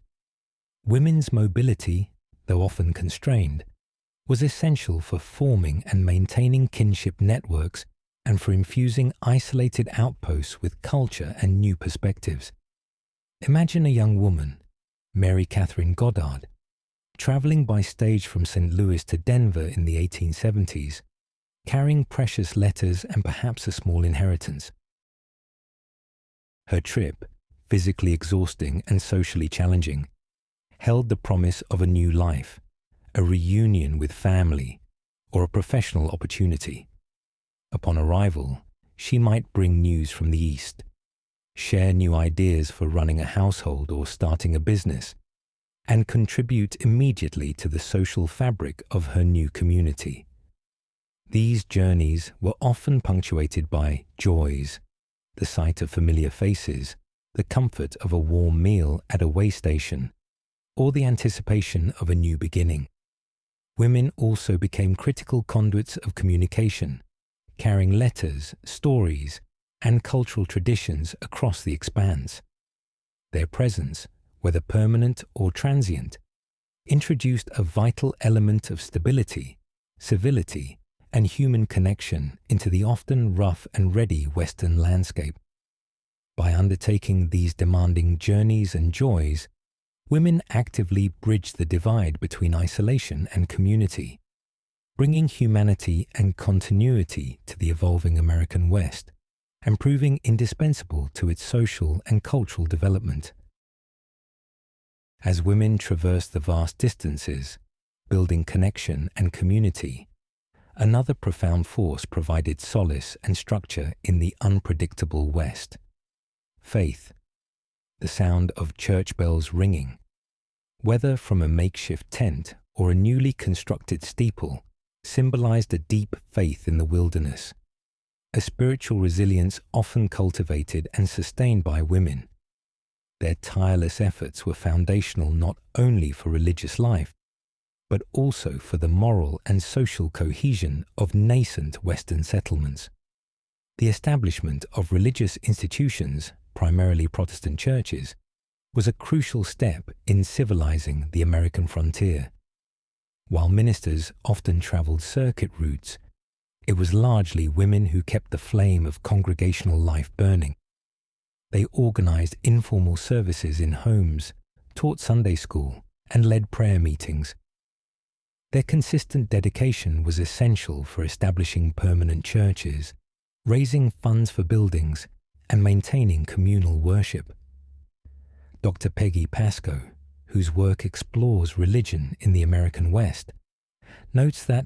women's mobility, though often constrained, was essential for forming and maintaining kinship networks and for infusing isolated outposts with culture and new perspectives. Imagine a young woman, Mary Catherine Goddard, traveling by stage from St. Louis to Denver in the 1870s, carrying precious letters and perhaps a small inheritance. Her trip, physically exhausting and socially challenging, held the promise of a new life, a reunion with family, or a professional opportunity. Upon arrival, she might bring news from the East, share new ideas for running a household or starting a business, and contribute immediately to the social fabric of her new community. These journeys were often punctuated by joys, the sight of familiar faces, the comfort of a warm meal at a way station, or the anticipation of a new beginning. Women also became critical conduits of communication, carrying letters, stories, and cultural traditions across the expanse. Their presence, whether permanent or transient, introduced a vital element of stability, civility, and human connection into the often rough and ready Western landscape. By undertaking these demanding journeys and joys, women actively bridged the divide between isolation and community, bringing humanity and continuity to the evolving American West, and proving indispensable to its social and cultural development. As women traversed the vast distances, building connection and community, another profound force provided solace and structure in the unpredictable West. Faith, the sound of church bells ringing, whether from a makeshift tent or a newly constructed steeple, symbolized a deep faith in the wilderness, a spiritual resilience often cultivated and sustained by women. Their tireless efforts were foundational not only for religious life, but also for the moral and social cohesion of nascent Western settlements. The establishment of religious institutions, primarily Protestant churches, was a crucial step in civilizing the American frontier. While ministers often traveled circuit routes, it was largely women who kept the flame of congregational life burning. They organized informal services in homes, taught Sunday school, and led prayer meetings. Their consistent dedication was essential for establishing permanent churches, raising funds for buildings, and maintaining communal worship. Dr. Peggy Pascoe, whose work explores religion in the American West, notes that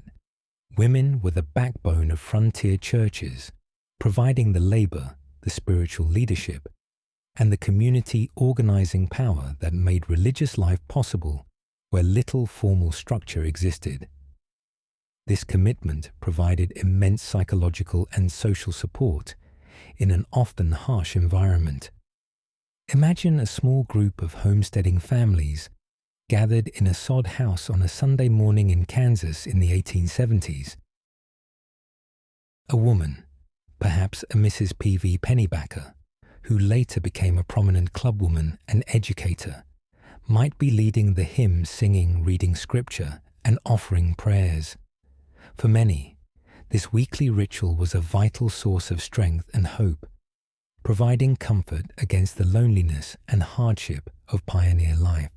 women were the backbone of frontier churches, providing the labor, the spiritual leadership, and the community organizing power that made religious life possible where little formal structure existed. This commitment provided immense psychological and social support in an often harsh environment. Imagine a small group of homesteading families gathered in a sod house on a Sunday morning in Kansas in the 1870s. A woman, Perhaps a Mrs. P.V. Pennybacker, who later became a prominent clubwoman and educator, might be leading the hymn singing, reading scripture, and offering prayers. For many, this weekly ritual was a vital source of strength and hope, providing comfort against the loneliness and hardship of pioneer life.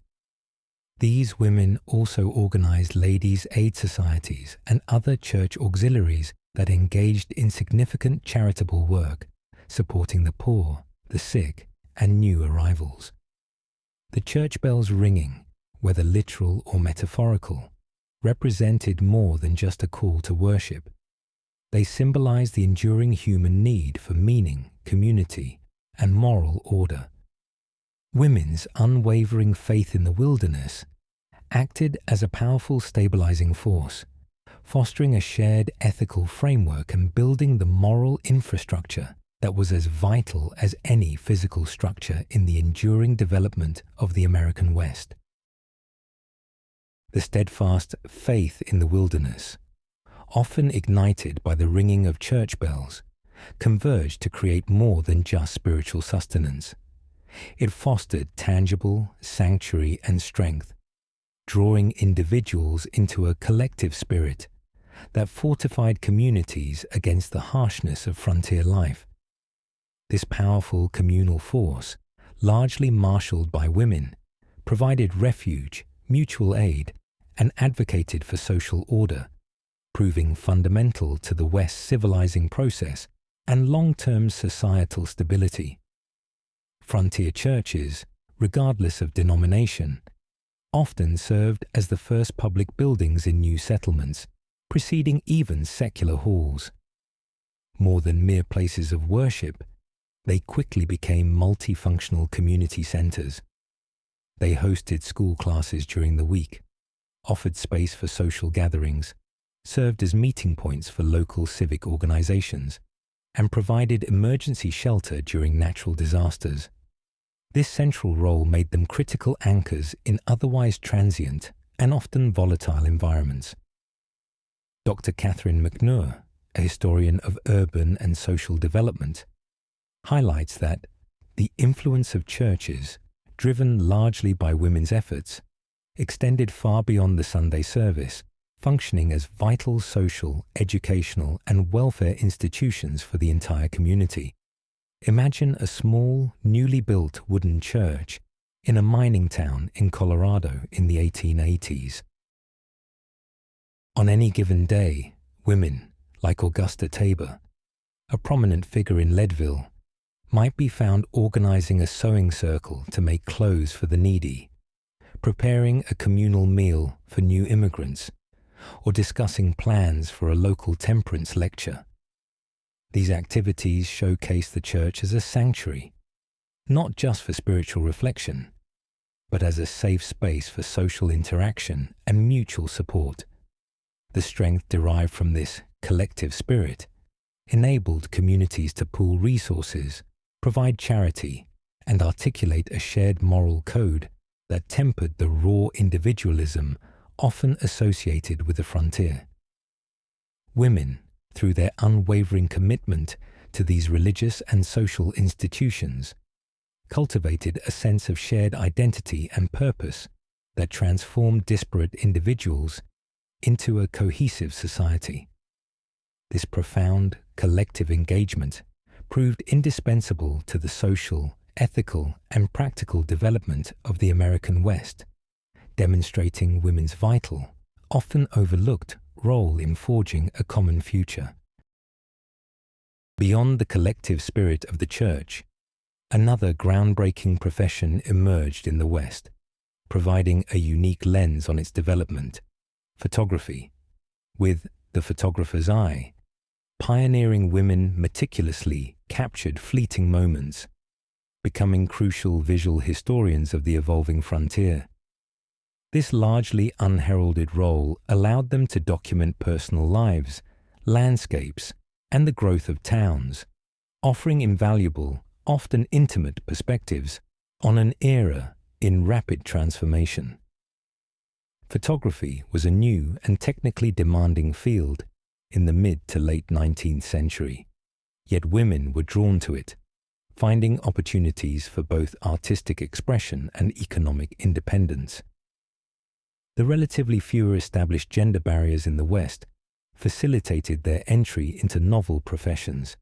These women also organized ladies' aid societies and other church auxiliaries that engaged in significant charitable work, supporting the poor, the sick, and new arrivals. The church bells ringing, whether literal or metaphorical, represented more than just a call to worship. They symbolized the enduring human need for meaning, community, and moral order. Women's unwavering faith in the wilderness acted as a powerful stabilizing force, fostering a shared ethical framework and building the moral infrastructure that was as vital as any physical structure in the enduring development of the American West. The steadfast faith in the wilderness, often ignited by the ringing of church bells, converged to create more than just spiritual sustenance. It fostered tangible sanctuary and strength, drawing individuals into a collective spirit that fortified communities against the harshness of frontier life. This powerful communal force, largely marshaled by women, provided refuge, mutual aid, and advocated for social order, proving fundamental to the West's civilizing process and long-term societal stability. Frontier churches, regardless of denomination, often served as the first public buildings in new settlements, preceding even secular halls. More than mere places of worship, they quickly became multifunctional community centers. They hosted school classes during the week, offered space for social gatherings, served as meeting points for local civic organizations, and provided emergency shelter during natural disasters. This central role made them critical anchors in otherwise transient and often volatile environments. Dr. Catherine McNur, a historian of urban and social development, highlights that the influence of churches, driven largely by women's efforts, extended far beyond the Sunday service, functioning as vital social, educational, and welfare institutions for the entire community. Imagine a small, newly built wooden church in a mining town in Colorado in the 1880s. On any given day, women, like Augusta Tabor, a prominent figure in Leadville, might be found organizing a sewing circle to make clothes for the needy, preparing a communal meal for new immigrants, or discussing plans for a local temperance lecture. These activities showcase the church as a sanctuary, not just for spiritual reflection, but as a safe space for social interaction and mutual support. The strength derived from this collective spirit enabled communities to pool resources, provide charity, and articulate a shared moral code that tempered the raw individualism often associated with the frontier. Women, through their unwavering commitment to these religious and social institutions, cultivated a sense of shared identity and purpose that transformed disparate individuals into a cohesive society. This profound collective engagement proved indispensable to the social, ethical, and practical development of the American West, demonstrating women's vital, often overlooked role in forging a common future. Beyond the collective spirit of the church, another groundbreaking profession emerged in the West, providing a unique lens on its development: photography. With the photographer's eye, pioneering women meticulously captured fleeting moments, becoming crucial visual historians of the evolving frontier. This largely unheralded role allowed them to document personal lives, landscapes, and the growth of towns, offering invaluable, often intimate perspectives on an era in rapid transformation. Photography was a new and technically demanding field in the mid to late 19th century, Yet women were drawn to it, finding opportunities for both artistic expression and economic independence. The relatively fewer established gender barriers in the West facilitated their entry into novel professions.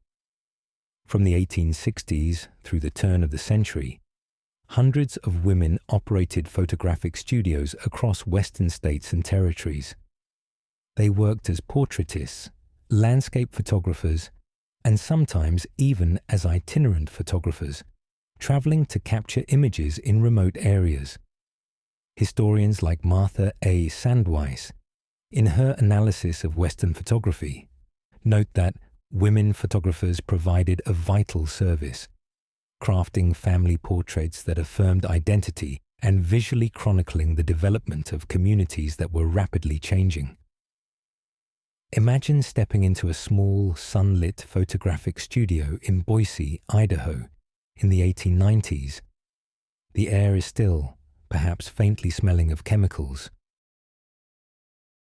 From the 1860s through the turn of the century, hundreds of women operated photographic studios across Western states and territories. They worked as portraitists, landscape photographers, and sometimes even as itinerant photographers, traveling to capture images in remote areas. Historians like Martha A. Sandweiss, in her analysis of Western photography, note that women photographers provided a vital service, crafting family portraits that affirmed identity and visually chronicling the development of communities that were rapidly changing. Imagine stepping into a small, sunlit photographic studio in Boise, Idaho, in the 1890s. The air is still, perhaps faintly smelling of chemicals.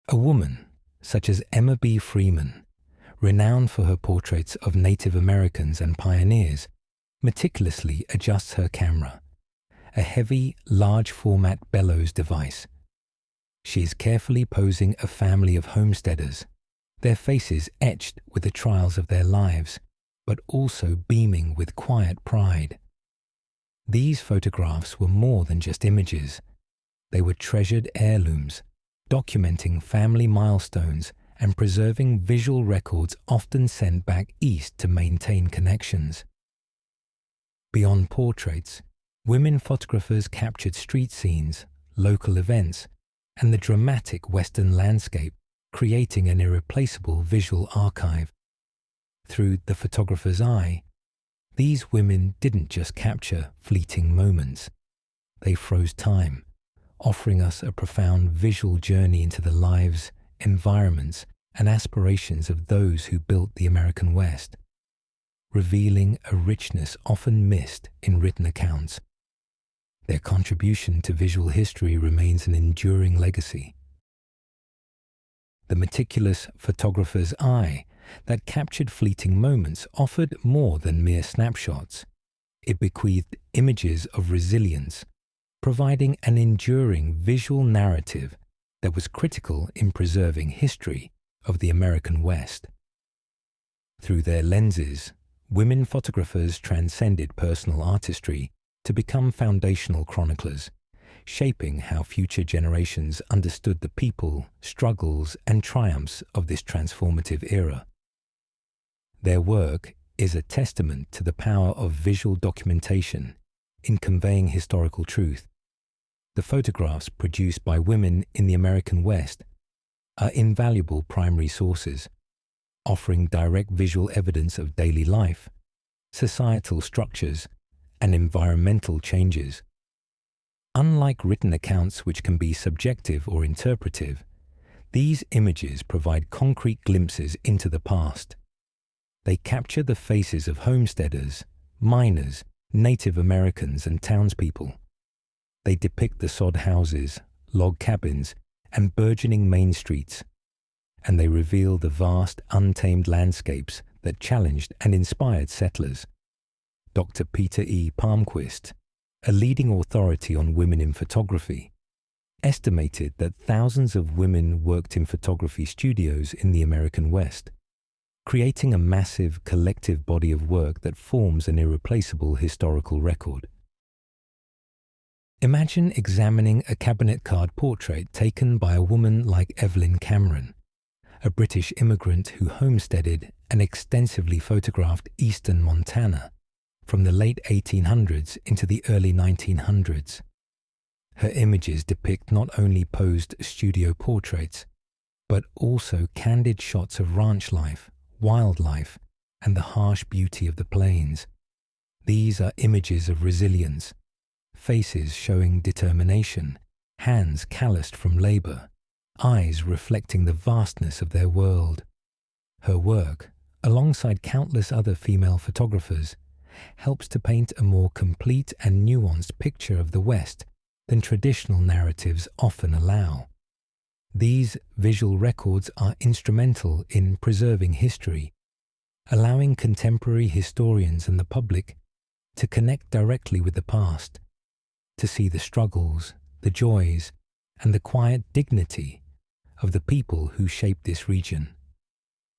A woman, such as Emma B. Freeman, renowned for her portraits of Native Americans and pioneers, meticulously adjusts her camera, a heavy, large-format bellows device. She is carefully posing a family of homesteaders, their faces etched with the trials of their lives, but also beaming with quiet pride. These photographs were more than just images. They were treasured heirlooms, documenting family milestones and preserving visual records often sent back east to maintain connections. Beyond portraits, women photographers captured street scenes, local events, and the dramatic Western landscape, creating an irreplaceable visual archive. Through the photographer's eye, these women didn't just capture fleeting moments. They froze time, offering us a profound visual journey into the lives, environments, and aspirations of those who built the American West, revealing a richness often missed in written accounts. Their contribution to visual history remains an enduring legacy. The meticulous photographer's eye that captured fleeting moments offered more than mere snapshots. It bequeathed images of resilience, providing an enduring visual narrative that was critical in preserving history of the American West. Through their lenses, women photographers transcended personal artistry to become foundational chroniclers, shaping how future generations understood the people, struggles, and triumphs of this transformative era. Their work is a testament to the power of visual documentation in conveying historical truth. The photographs produced by women in the American West are invaluable primary sources, offering direct visual evidence of daily life, societal structures, and environmental changes. Unlike written accounts which can be subjective or interpretive, these images provide concrete glimpses into the past. They capture the faces of homesteaders, miners, Native Americans, and townspeople. They depict the sod houses, log cabins, and burgeoning main streets, and they reveal the vast, untamed landscapes that challenged and inspired settlers. Dr. Peter E. Palmquist, a leading authority on women in photography, estimated that thousands of women worked in photography studios in the American West, creating a massive collective body of work that forms an irreplaceable historical record. Imagine examining a cabinet card portrait taken by a woman like Evelyn Cameron, a British immigrant who homesteaded and extensively photographed eastern Montana from the late 1800s into the early 1900s. Her images depict not only posed studio portraits, but also candid shots of ranch life, wildlife, and the harsh beauty of the plains. These are images of resilience, faces showing determination, hands calloused from labor, eyes reflecting the vastness of their world. Her work, alongside countless other female photographers, helps to paint a more complete and nuanced picture of the West than traditional narratives often allow. These visual records are instrumental in preserving history, allowing contemporary historians and the public to connect directly with the past, to see the struggles, the joys, and the quiet dignity of the people who shaped this region.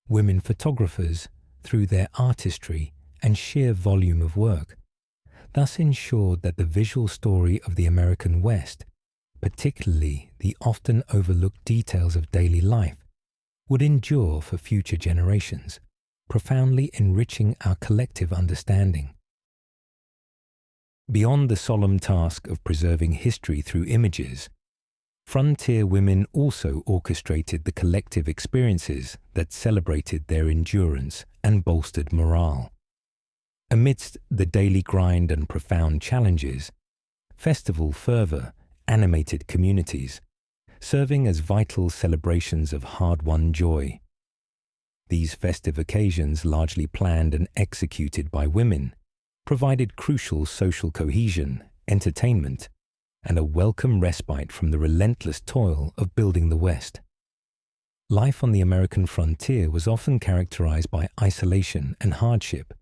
Women photographers, through their artistry and sheer volume of work, thus ensured that the visual story of the American West, particularly the often overlooked details of daily life, would endure for future generations, profoundly enriching our collective understanding. Beyond the solemn task of preserving history through images, frontier women also orchestrated the collective experiences that celebrated their endurance and bolstered morale. Amidst the daily grind and profound challenges, festival fervor animated communities, serving as vital celebrations of hard-won joy. These festive occasions, largely planned and executed by women, provided crucial social cohesion, entertainment, and a welcome respite from the relentless toil of building the West. Life on the American frontier was often characterized by isolation and hardship,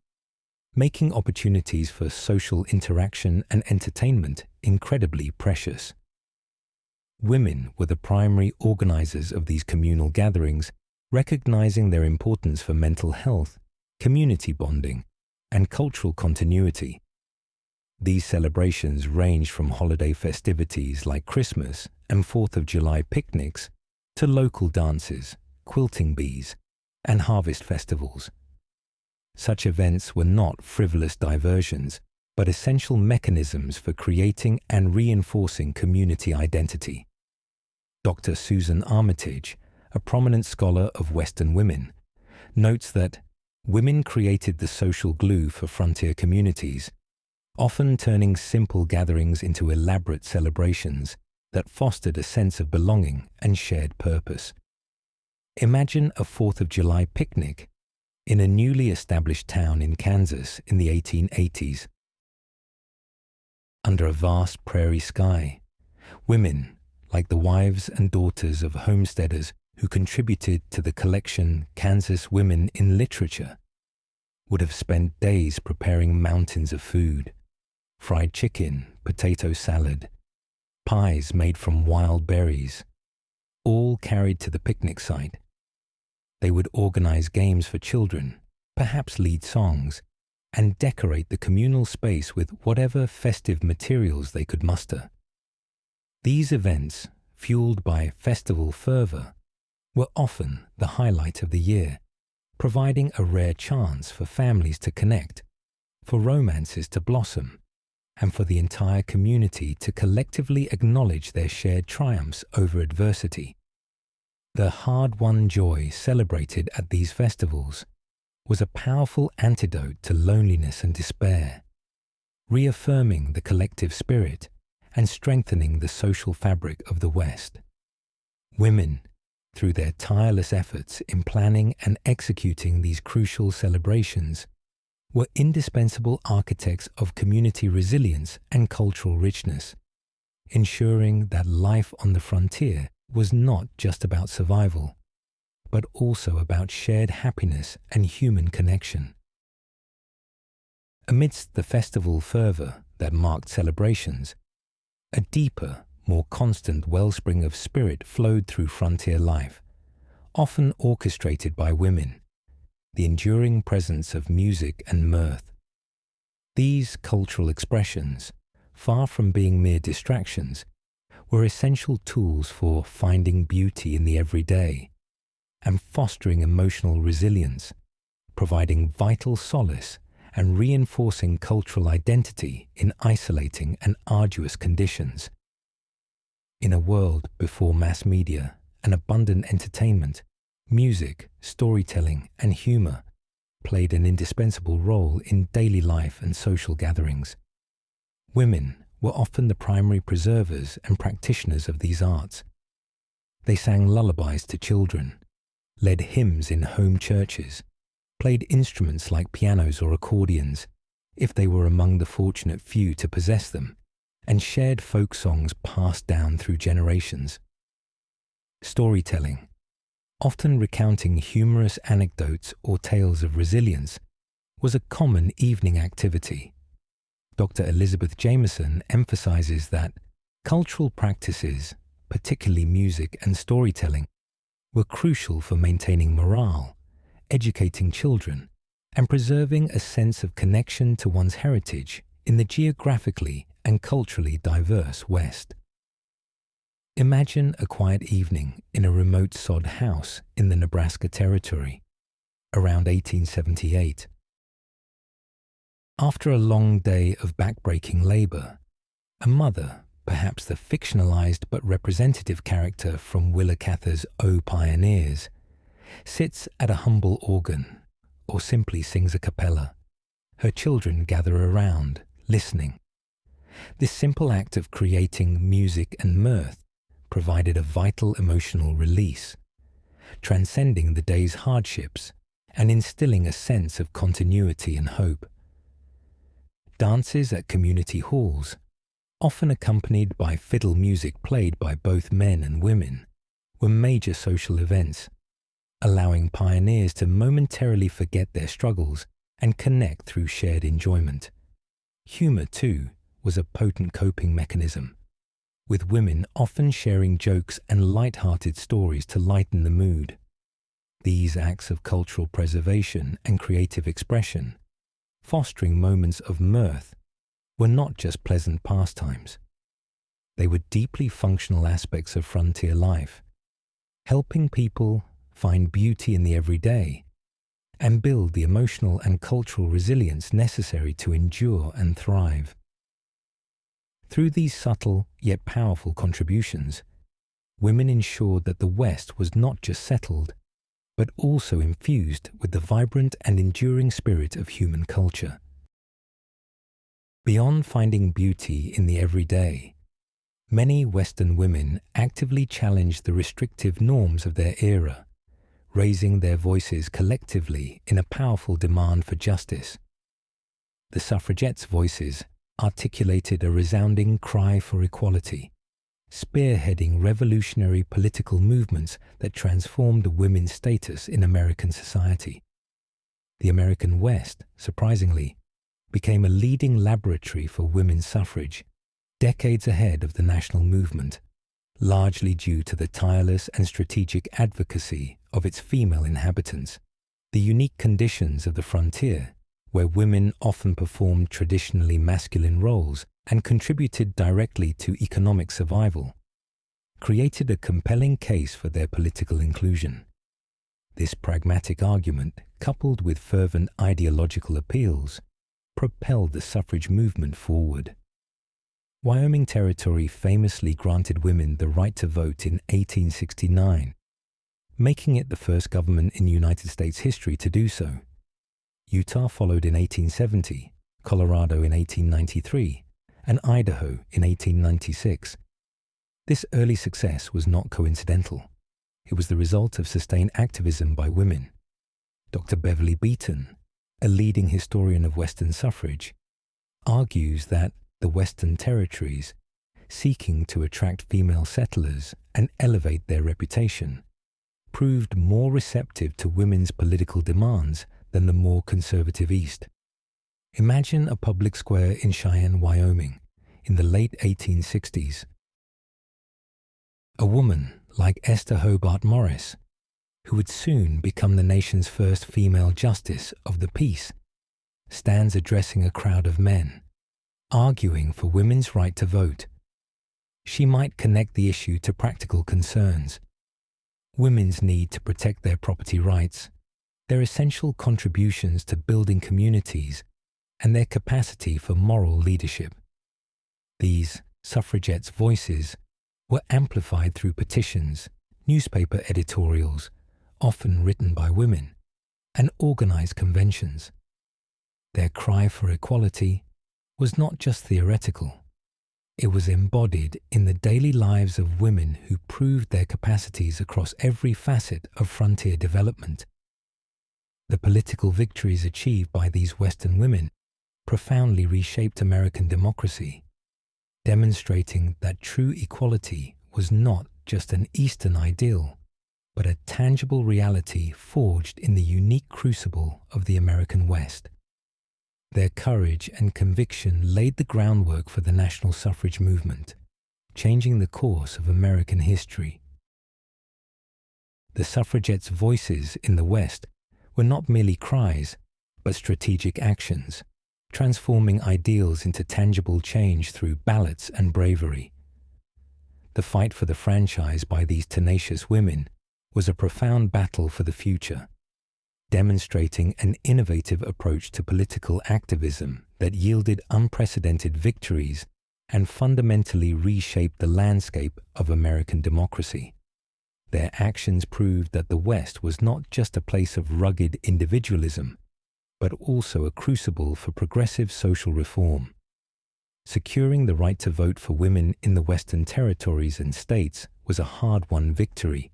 making opportunities for social interaction and entertainment incredibly precious. Women were the primary organizers of these communal gatherings, recognizing their importance for mental health, community bonding, and cultural continuity. These celebrations ranged from holiday festivities like Christmas and 4th of July picnics to local dances, quilting bees, and harvest festivals. Such events were not frivolous diversions, but essential mechanisms for creating and reinforcing community identity. Dr. Susan Armitage, a prominent scholar of Western women, notes that women created the social glue for frontier communities, often turning simple gatherings into elaborate celebrations that fostered a sense of belonging and shared purpose. Imagine a 4th of July picnic in a newly established town in Kansas in the 1880s. Under a vast prairie sky, women, like the wives and daughters of homesteaders who contributed to the collection Kansas Women in Literature, would have spent days preparing mountains of food: fried chicken, potato salad, pies made from wild berries, all carried to the picnic site. They would organize games for children, perhaps lead songs, and decorate the communal space with whatever festive materials they could muster. These events, fueled by festival fervor, were often the highlight of the year, providing a rare chance for families to connect, for romances to blossom, and for the entire community to collectively acknowledge their shared triumphs over adversity. The hard-won joy celebrated at these festivals was a powerful antidote to loneliness and despair, reaffirming the collective spirit and strengthening the social fabric of the West. Women, through their tireless efforts in planning and executing these crucial celebrations, were indispensable architects of community resilience and cultural richness, ensuring that life on the frontier was not just about survival, but also about shared happiness and human connection. Amidst the festival fervor that marked celebrations, a deeper, more constant wellspring of spirit flowed through frontier life, often orchestrated by women, the enduring presence of music and mirth. These cultural expressions, far from being mere distractions, were essential tools for finding beauty in the everyday and fostering emotional resilience, providing vital solace and reinforcing cultural identity in isolating and arduous conditions. In a world before mass media and abundant entertainment, music, storytelling, and humor played an indispensable role in daily life and social gatherings. Women were often the primary preservers and practitioners of these arts. They sang lullabies to children, led hymns in home churches, played instruments like pianos or accordions, if they were among the fortunate few to possess them, and shared folk songs passed down through generations. Storytelling, often recounting humorous anecdotes or tales of resilience, was a common evening activity. Dr. Elizabeth Jameson emphasizes that cultural practices, particularly music and storytelling, were crucial for maintaining morale, educating children, and preserving a sense of connection to one's heritage in the geographically and culturally diverse West. Imagine a quiet evening in a remote sod house in the Nebraska Territory, around 1878. After a long day of backbreaking labor, a mother, perhaps the fictionalized but representative character from Willa Cather's O Pioneers, sits at a humble organ or simply sings a cappella. Her children gather around, listening. This simple act of creating music and mirth provided a vital emotional release, transcending the day's hardships and instilling a sense of continuity and hope. Dances at community halls, often accompanied by fiddle music played by both men and women, were major social events, allowing pioneers to momentarily forget their struggles and connect through shared enjoyment. Humor, too, was a potent coping mechanism, with women often sharing jokes and light-hearted stories to lighten the mood. These acts of cultural preservation and creative expression, fostering moments of mirth, were not just pleasant pastimes. They were deeply functional aspects of frontier life, helping people find beauty in the everyday and build the emotional and cultural resilience necessary to endure and thrive. Through these subtle yet powerful contributions, women ensured that the West was not just settled, but also infused with the vibrant and enduring spirit of human culture. Beyond finding beauty in the everyday, many Western women actively challenged the restrictive norms of their era, raising their voices collectively in a powerful demand for justice. The suffragettes' voices articulated a resounding cry for equality, spearheading revolutionary political movements that transformed women's status in American society. The American West, surprisingly, became a leading laboratory for women's suffrage, decades ahead of the national movement, largely due to the tireless and strategic advocacy of its female inhabitants. The unique conditions of the frontier, where women often performed traditionally masculine roles and contributed directly to economic survival, created a compelling case for their political inclusion. This pragmatic argument, coupled with fervent ideological appeals, propelled the suffrage movement forward. Wyoming Territory famously granted women the right to vote in 1869, making it the first government in United States history to do so. Utah followed in 1870, Colorado in 1893, and Idaho in 1896. This early success was not coincidental. It was the result of sustained activism by women. Dr. Beverly Beaton, a leading historian of Western suffrage, argues that the Western territories, seeking to attract female settlers and elevate their reputation, proved more receptive to women's political demands than the more conservative East. Imagine a public square in Cheyenne, Wyoming, in the late 1860s. A woman like Esther Hobart Morris, who would soon become the nation's first female justice of the peace, stands addressing a crowd of men, arguing for women's right to vote. She might connect the issue to practical concerns: women's need to protect their property rights, their essential contributions to building communities, and their capacity for moral leadership. These suffragettes' voices were amplified through petitions, newspaper editorials, often written by women, and organized conventions. Their cry for equality was not just theoretical. It was embodied in the daily lives of women who proved their capacities across every facet of frontier development. The political victories achieved by these Western women profoundly reshaped American democracy, demonstrating that true equality was not just an Eastern ideal, but a tangible reality forged in the unique crucible of the American West. Their courage and conviction laid the groundwork for the national suffrage movement, changing the course of American history. The suffragettes' voices in the West were not merely cries, but strategic actions, transforming ideals into tangible change through ballots and bravery. The fight for the franchise by these tenacious women was a profound battle for the future, demonstrating an innovative approach to political activism that yielded unprecedented victories and fundamentally reshaped the landscape of American democracy. Their actions proved that the West was not just a place of rugged individualism, but also a crucible for progressive social reform. Securing the right to vote for women in the Western territories and states was a hard-won victory,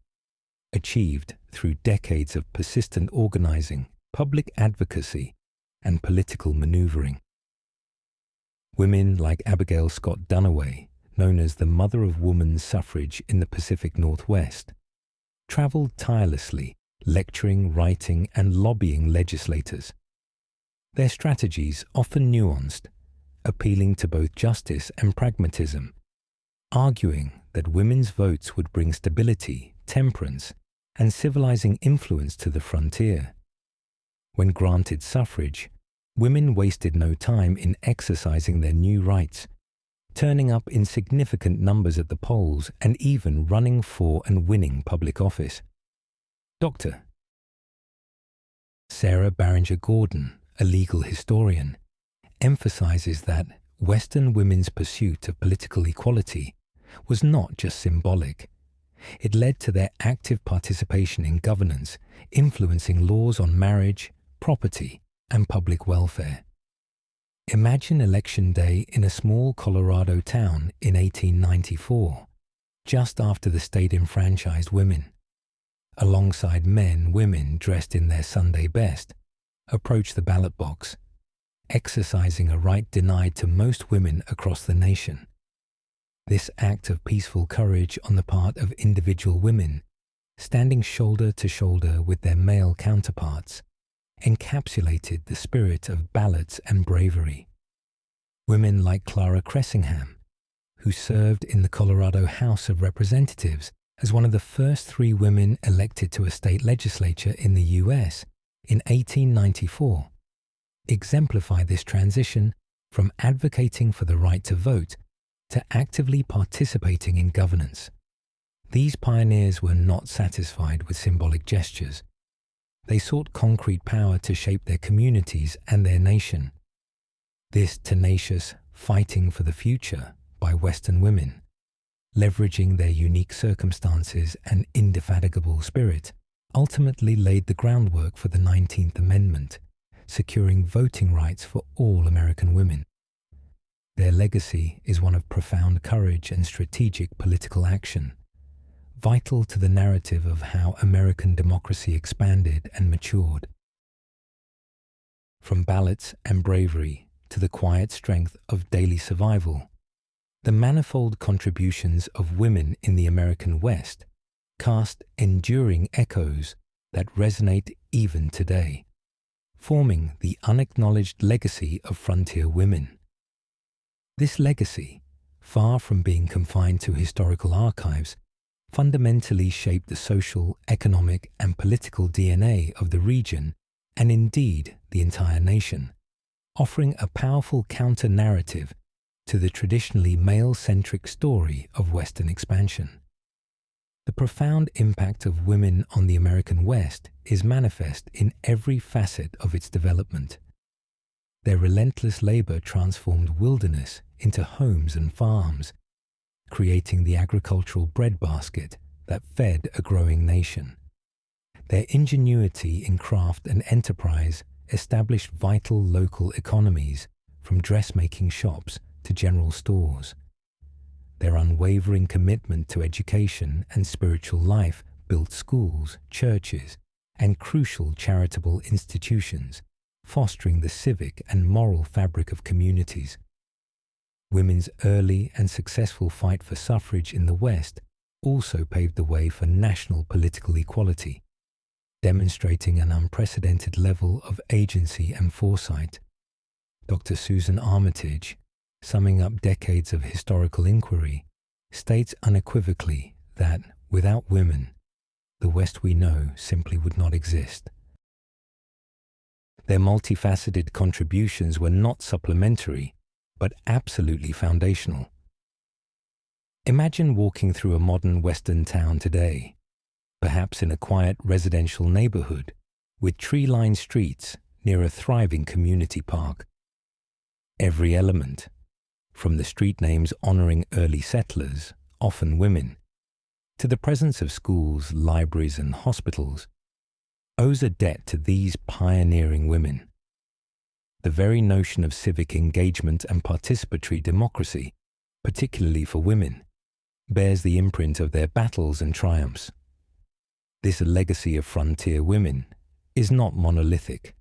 achieved through decades of persistent organizing, public advocacy, and political maneuvering. Women like Abigail Scott Duniway, known as the mother of women's suffrage in the Pacific Northwest, traveled tirelessly, lecturing, writing, and lobbying legislators. Their strategies, often nuanced, appealing to both justice and pragmatism, arguing that women's votes would bring stability, temperance, and civilizing influence to the frontier. When granted suffrage, women wasted no time in exercising their new rights, turning up in significant numbers at the polls and even running for and winning public office. Dr. Sarah Barringer Gordon, a legal historian, emphasizes that Western women's pursuit of political equality was not just symbolic. It led to their active participation in governance, influencing laws on marriage, property, and public welfare. Imagine Election Day in a small Colorado town in 1894, just after the state enfranchised women. Alongside men, women dressed in their Sunday best approach the ballot box, exercising a right denied to most women across the nation. This act of peaceful courage on the part of individual women, standing shoulder to shoulder with their male counterparts, encapsulated the spirit of ballots and bravery. Women like Clara Cressingham, who served in the Colorado House of Representatives as one of the first 3 women elected to a state legislature in the U.S. in 1894, exemplify this transition from advocating for the right to vote to actively participating in governance. These pioneers were not satisfied with symbolic gestures. They sought concrete power to shape their communities and their nation. This tenacious fighting for the future by Western women, leveraging their unique circumstances and indefatigable spirit, ultimately laid the groundwork for the 19th Amendment, securing voting rights for all American women. Their legacy is one of profound courage and strategic political action, vital to the narrative of how American democracy expanded and matured. From ballots and bravery to the quiet strength of daily survival, the manifold contributions of women in the American West cast enduring echoes that resonate even today, forming the unacknowledged legacy of frontier women. This legacy, far from being confined to historical archives, fundamentally shaped the social, economic, and political DNA of the region and indeed the entire nation, offering a powerful counter-narrative to the traditionally male-centric story of Western expansion. The profound impact of women on the American West is manifest in every facet of its development. Their relentless labor transformed wilderness into homes and farms, creating the agricultural breadbasket that fed a growing nation. Their ingenuity in craft and enterprise established vital local economies, from dressmaking shops to general stores. Their unwavering commitment to education and spiritual life built schools, churches, and crucial charitable institutions, fostering the civic and moral fabric of communities. Women's early and successful fight for suffrage in the West also paved the way for national political equality, demonstrating an unprecedented level of agency and foresight. Dr. Susan Armitage, summing up decades of historical inquiry, states unequivocally that without women, the West we know simply would not exist. Their multifaceted contributions were not supplementary, but absolutely foundational. Imagine walking through a modern Western town today, perhaps in a quiet residential neighborhood with tree-lined streets near a thriving community park. Every element, from the street names honoring early settlers, often women, to the presence of schools, libraries, and hospitals, owes a debt to these pioneering women. The very notion of civic engagement and participatory democracy, particularly for women, bears the imprint of their battles and triumphs. This legacy of frontier women is not monolithic.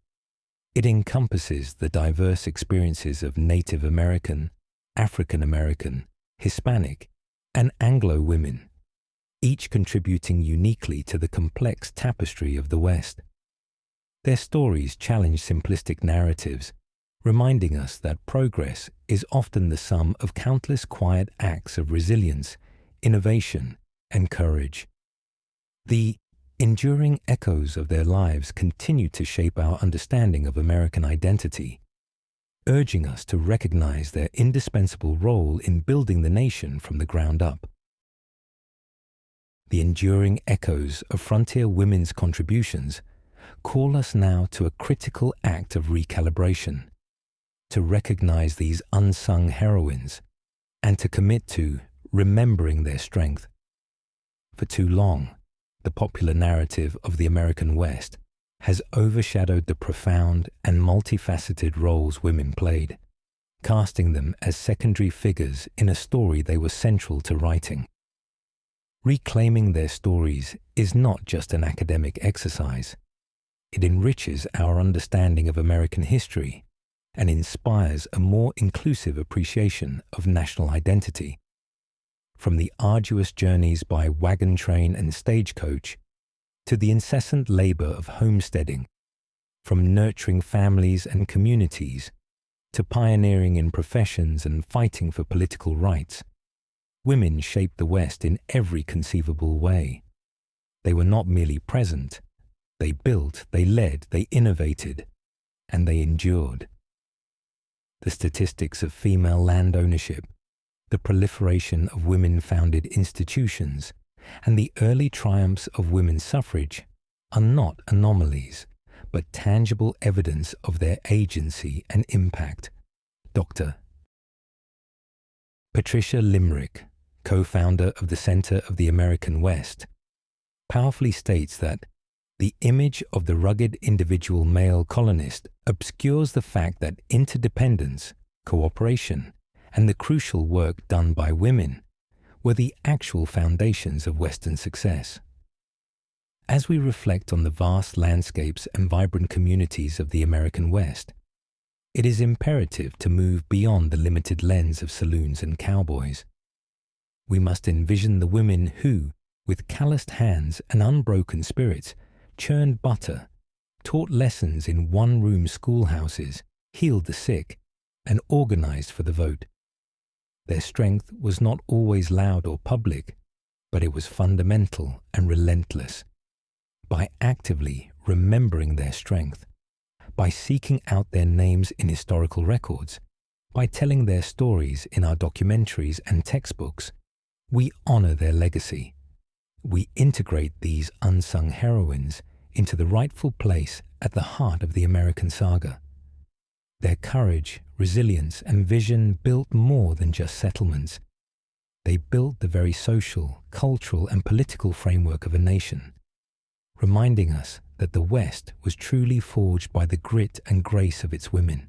It encompasses the diverse experiences of Native American, African American, Hispanic, and Anglo women, each contributing uniquely to the complex tapestry of the West. Their stories challenge simplistic narratives, reminding us that progress is often the sum of countless quiet acts of resilience, innovation, and courage. The enduring echoes of their lives continue to shape our understanding of American identity, urging us to recognize their indispensable role in building the nation from the ground up. The enduring echoes of frontier women's contributions call us now to a critical act of recalibration, to recognize these unsung heroines, and to commit to remembering their strength. For too long, the popular narrative of the American West has overshadowed the profound and multifaceted roles women played, casting them as secondary figures in a story they were central to writing. Reclaiming their stories is not just an academic exercise. It enriches our understanding of American history and inspires a more inclusive appreciation of national identity. From the arduous journeys by wagon train and stagecoach to the incessant labor of homesteading, from nurturing families and communities to pioneering in professions and fighting for political rights, women shaped the West in every conceivable way. They were not merely present. They built, they led, they innovated, and they endured. The statistics of female land ownership, the proliferation of women-founded institutions, and the early triumphs of women's suffrage are not anomalies, but tangible evidence of their agency and impact. Dr. Patricia Limerick, co-founder of the Center of the American West, powerfully states that the image of the rugged individual male colonist obscures the fact that interdependence, cooperation, and the crucial work done by women were the actual foundations of Western success. As we reflect on the vast landscapes and vibrant communities of the American West, it is imperative to move beyond the limited lens of saloons and cowboys. We must envision the women who, with calloused hands and unbroken spirits, churned butter, taught lessons in one-room schoolhouses, healed the sick, and organized for the vote. Their strength was not always loud or public, but it was fundamental and relentless. By actively remembering their strength, by seeking out their names in historical records, by telling their stories in our documentaries and textbooks, we honor their legacy. We integrate these unsung heroines into the rightful place at the heart of the American saga. Their courage, resilience, and vision built more than just settlements. They built the very social, cultural, and political framework of a nation, reminding us that the West was truly forged by the grit and grace of its women.